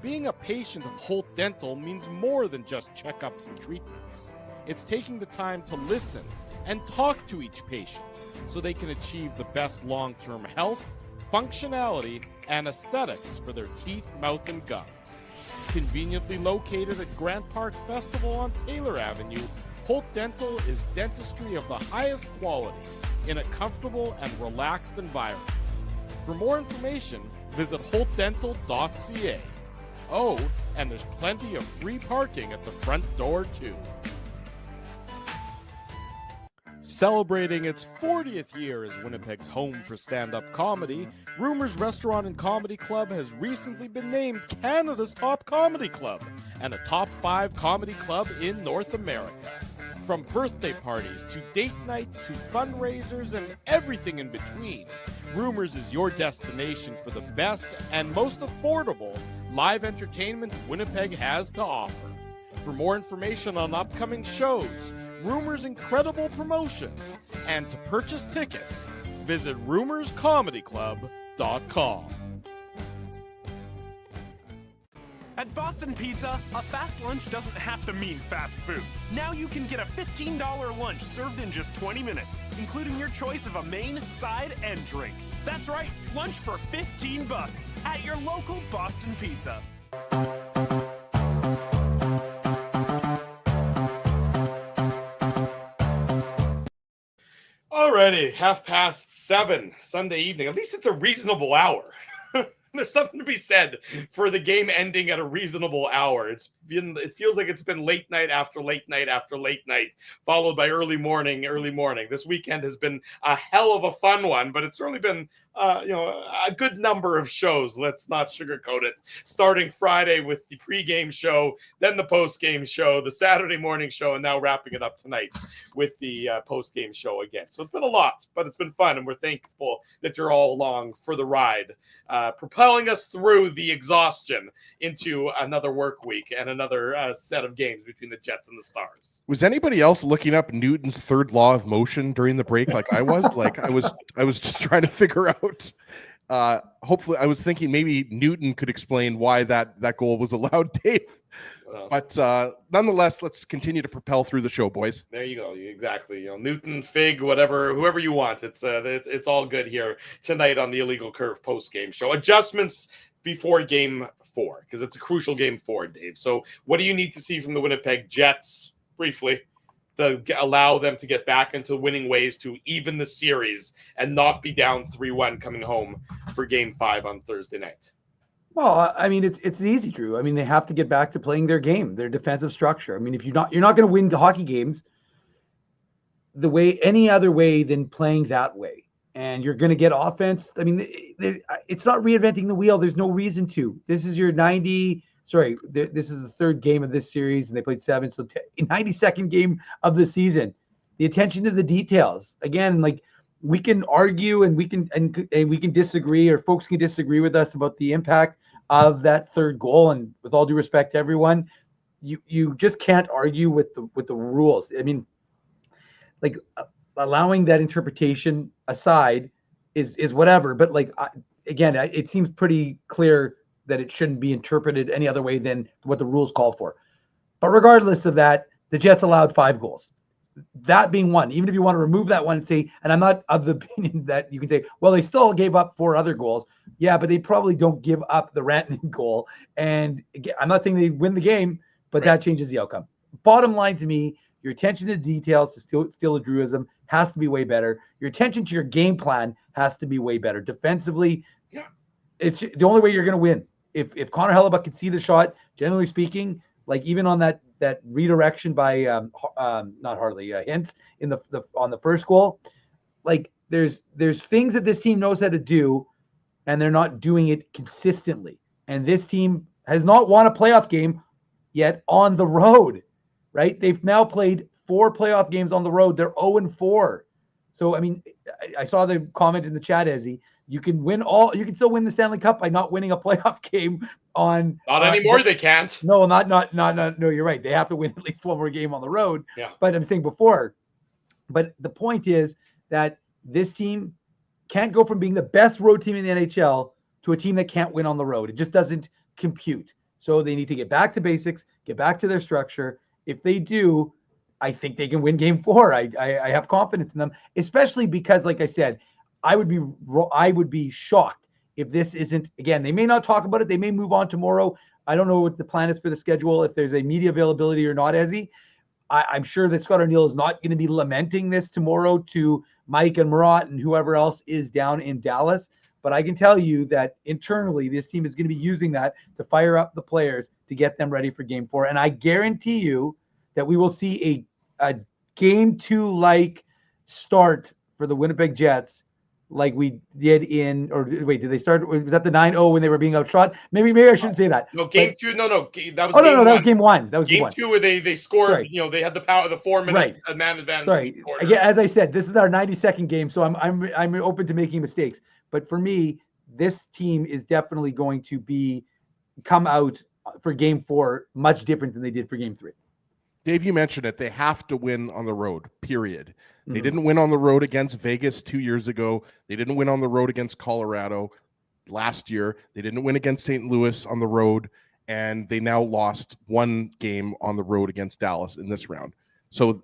Being a patient of Holt Dental means more than just checkups and treatments. It's taking the time to listen and talk to each patient so they can achieve the best long-term health, functionality, and aesthetics for their teeth, mouth, and gums. Conveniently located at Grant Park Festival on Taylor Avenue, Holt Dental is dentistry of the highest quality in a comfortable and relaxed environment. For more information, visit holtdental.ca. Oh, and there's plenty of free parking at the front door, too. Celebrating its 40th year as Winnipeg's home for stand-up comedy, Rumors Restaurant and Comedy Club has recently been named Canada's top comedy club and a top 5 comedy club in North America. From birthday parties to date nights to fundraisers and everything in between, Rumors is your destination for the best and most affordable live entertainment Winnipeg has to offer. For more information on upcoming shows, Rumor's incredible promotions, and to purchase tickets, visit rumorscomedyclub.com. At Boston Pizza, a fast lunch doesn't have to mean fast food. Now you can get a $15 lunch served in just 20 minutes, including your choice of a main, side, and drink. That's right, lunch for $15 at your local Boston Pizza. Alrighty, 7:30 Sunday evening. At least it's a reasonable hour. There's something to be said for the game ending at a reasonable hour. It feels like it's been late night after late night after late night, followed by early morning. This weekend has been a hell of a fun one, but it's certainly been a good number of shows. Let's not sugarcoat it. Starting Friday with the pregame show, then the postgame show, the Saturday morning show, and now wrapping it up tonight with the postgame show again. So it's been a lot, but it's been fun, and we're thankful that you're all along for the ride, propelling us through the exhaustion into another work week and another set of games between the Jets and the Stars. Was anybody else looking up Newton's third law of motion during the break like I was? Like I was just trying to figure out. Hopefully, I was thinking maybe Newton could explain why that goal was allowed, Dave. But nonetheless, let's continue to propel through the show, boys. There you go. Exactly. Newton, Fig, whoever you want. It's all good here tonight on the Illegal Curve post-game show. Adjustments before game 4, because it's a crucial game 4, Dave. So what do you need to see from the Winnipeg Jets, briefly, to allow them to get back into winning ways to even the series and not be down 3-1 coming home for game 5 on Thursday night? Well, I mean, it's easy, Drew. I mean, they have to get back to playing their game, their defensive structure. I mean, if you're not going to win the hockey games any other way than playing that way. And you're going to get offense. I mean, it's not reinventing the wheel. There's no reason to. This is your this is the third game of this series, and they played 7. So 92nd game of the season. The attention to the details. Again, like, we can argue and we can disagree, or folks can disagree with us about the impact of that third goal. And with all due respect to everyone, you just can't argue with the rules. I mean, like, allowing that interpretation aside is whatever. But like, again, it seems pretty clear that it shouldn't be interpreted any other way than what the rules call for. But regardless of that, the Jets allowed 5 goals. That being one, even if you want to remove that one and say, and I'm not of the opinion that you can say, well, they still gave up 4 other goals. Yeah, but they probably don't give up the Rantanen goal. And again, I'm not saying they win the game, but that changes the outcome. Bottom line to me, your attention to details to steal a Drewism has to be way better. Your attention to your game plan has to be way better. Defensively, it's the only way you're going to win. If Connor Hellebuck can see the shot, generally speaking, like even on that redirection by not Harley Hintz in on the first goal, like there's things that this team knows how to do, and they're not doing it consistently. And this team has not won a playoff game yet on the road, right? They've now played 4 playoff games on the road. They're 0-4. So I mean, I saw the comment in the chat, Ezzy. You can still win the Stanley Cup by not winning a playoff game on. Not anymore. They can't. No, not. No, you're right. They have to win at least one more game on the road. Yeah. But I'm saying before. But the point is that this team can't go from being the best road team in the NHL to a team that can't win on the road. It just doesn't compute. So they need to get back to basics, get back to their structure. If they do, I think they can win game 4. I have confidence in them, especially because, like I said, I would be shocked if this isn't, again, they may not talk about it. They may move on tomorrow. I don't know what the plan is for the schedule, if there's a media availability or not, Ezzy. I'm sure that Scott O'Neill is not going to be lamenting this tomorrow to Mike and Murat and whoever else is down in Dallas. But I can tell you that internally, this team is going to be using that to fire up the players to get them ready for game 4. And I guarantee you that we will see a game 2-like start for the Winnipeg Jets, like we did did they start? Was that the 9-0 when they were being outshot? Maybe I shouldn't say that. No, game 2. No, that was game 1. That was game 1. That was game 2 where they scored. Sorry. They had the power of the 4-minute man advantage. Sorry. Again, as I said, this is our 92nd game, so I'm open to making mistakes. But for me, this team is definitely going to be come out for game 4 much different than they did for game 3. Dave, you mentioned it. They have to win on the road, period. They didn't win on the road against Vegas 2 years ago. They didn't win on the road against Colorado last year. They didn't win against St. Louis on the road, and they now lost one game on the road against Dallas in this round. So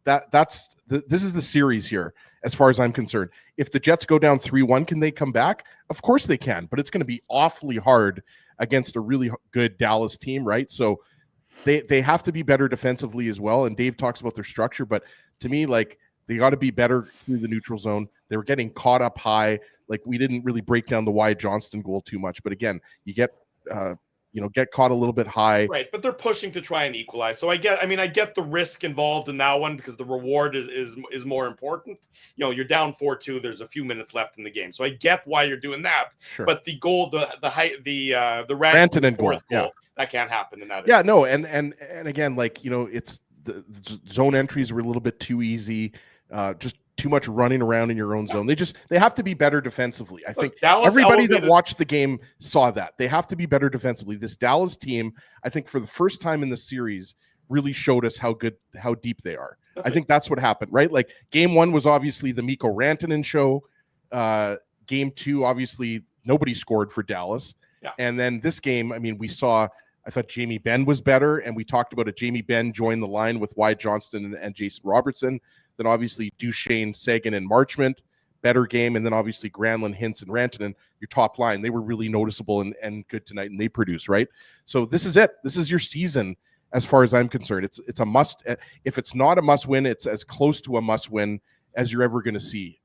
this is the series here, as far as I'm concerned. If the Jets go down 3-1, can they come back? Of course they can, but it's going to be awfully hard against a really good Dallas team, right? So they have to be better defensively as well. And Dave talks about their structure, but to me, like, they got to be better through the neutral zone. They were getting caught up high. Like, we didn't really break down the Wyatt Johnston goal too much, but again, you get caught a little bit high. Right, but they're pushing to try and equalize. So I get the risk involved in that one because the reward is more important. You're down 4-2. There's a few minutes left in the game, so I get why you're doing that. Sure. But the goal, the Rantanen goal, that can't happen in that. Yeah, no, and again, like, it's the zone entries were a little bit too easy. Just too much running around in your own zone. They have to be better defensively. I think everybody that watched the game saw that. They have to be better defensively. This Dallas team, I think, for the first time in the series, really showed us how deep they are. I think that's what happened, right? Like, game 1 was obviously the Mikko Rantanen show. Game 2, obviously, nobody scored for Dallas. Yeah. And then this game, I mean, I thought Jamie Benn was better, and we talked about it. Jamie Benn joined the line with Wyatt Johnston and Jason Robertson. Then obviously Duchesne, Sagan, and Marchment, better game. And then obviously Granlund, Hintz, and Rantanen, your top line. They were really noticeable and good tonight, and they produced, right? So this is it. This is your season as far as I'm concerned. It's a must. If it's not a must win, it's as close to a must win as you're ever going to see.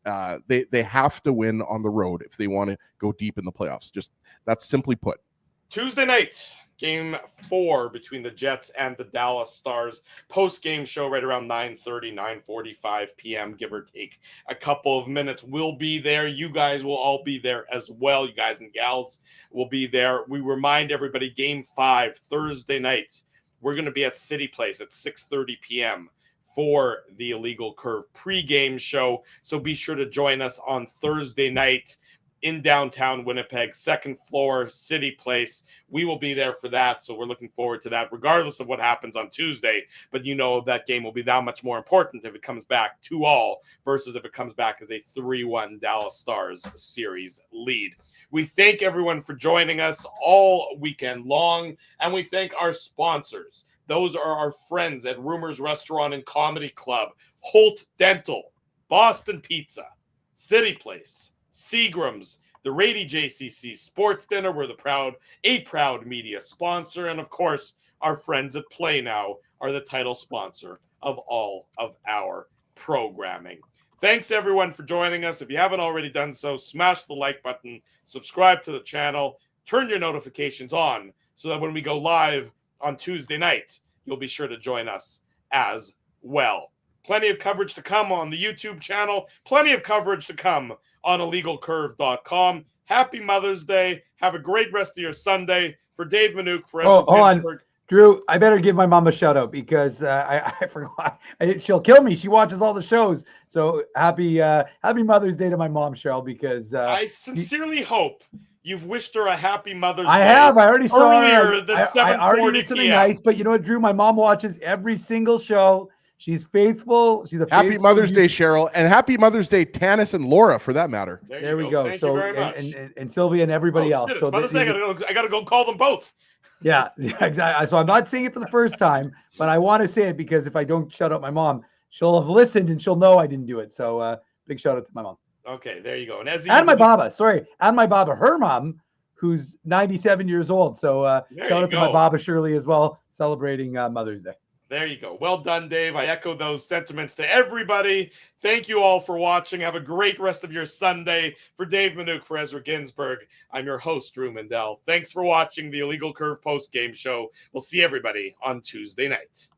They have to win on the road if they want to go deep in the playoffs. Just that's simply put. Tuesday night, Game 4 between the Jets and the Dallas Stars. Post-game show right around 9:30, 9:45 p.m., give or take a couple of minutes. We'll be there. You guys will all be there as well. You guys and gals will be there. We remind everybody, Game 5, Thursday night, we're going to be at City Place at 6:30 p.m. for the Illegal Curve pregame show. So be sure to join us on Thursday night in downtown Winnipeg, second floor, City Place. We will be there for that, so we're looking forward to that, regardless of what happens on Tuesday. But that game will be that much more important if it comes back 2-2 versus if it comes back as a 3-1 Dallas Stars series lead. We thank everyone for joining us all weekend long, and we thank our sponsors. Those are our friends at Rumors Restaurant and Comedy Club, Holt Dental, Boston Pizza, City Place, Seagram's, the Rady JCC Sports Dinner. We're a proud media sponsor. And of course, our friends at Play Now are the title sponsor of all of our programming. Thanks everyone for joining us. If you haven't already done so, smash the like button, subscribe to the channel, turn your notifications on so that when we go live on Tuesday night, you'll be sure to join us as well. Plenty of coverage to come on the YouTube channel. Plenty of coverage to come on illegalcurve.com. Happy Mother's Day. Have a great rest of your Sunday. For Dave Minuk, for hold on, Drew, I better give my mom a shout out because I forgot. She'll kill me. She watches all the shows. So happy Mother's Day to my mom, Cheryl, because I sincerely hope you've wished her a happy Mother's Day. I have. I already saw earlier than 7:40 I already did something nice, but you know what, Drew? My mom watches every single show. She's faithful. She's a happy Mother's Day, Cheryl, and happy Mother's Day, Tanis and Laura, for that matter. There we go. Thank you very much. And Sylvia and everybody else. Shit, it's Mother's Day. I got to go call them both. Yeah, exactly. So I'm not saying it for the first time, but I want to say it because if I don't shout out my mom, she'll have listened and she'll know I didn't do it. So big shout out to my mom. Okay, there you go. And my Baba. Sorry, and my Baba, her mom, who's 97 years old. So shout out to my Baba Shirley as well, celebrating Mother's Day. There you go. Well done, Dave. I echo those sentiments to everybody. Thank you all for watching. Have a great rest of your Sunday. For Dave Minuk, for Ezra Ginsburg, I'm your host, Drew Mandel. Thanks for watching the Illegal Curve post-game show. We'll see everybody on Tuesday night.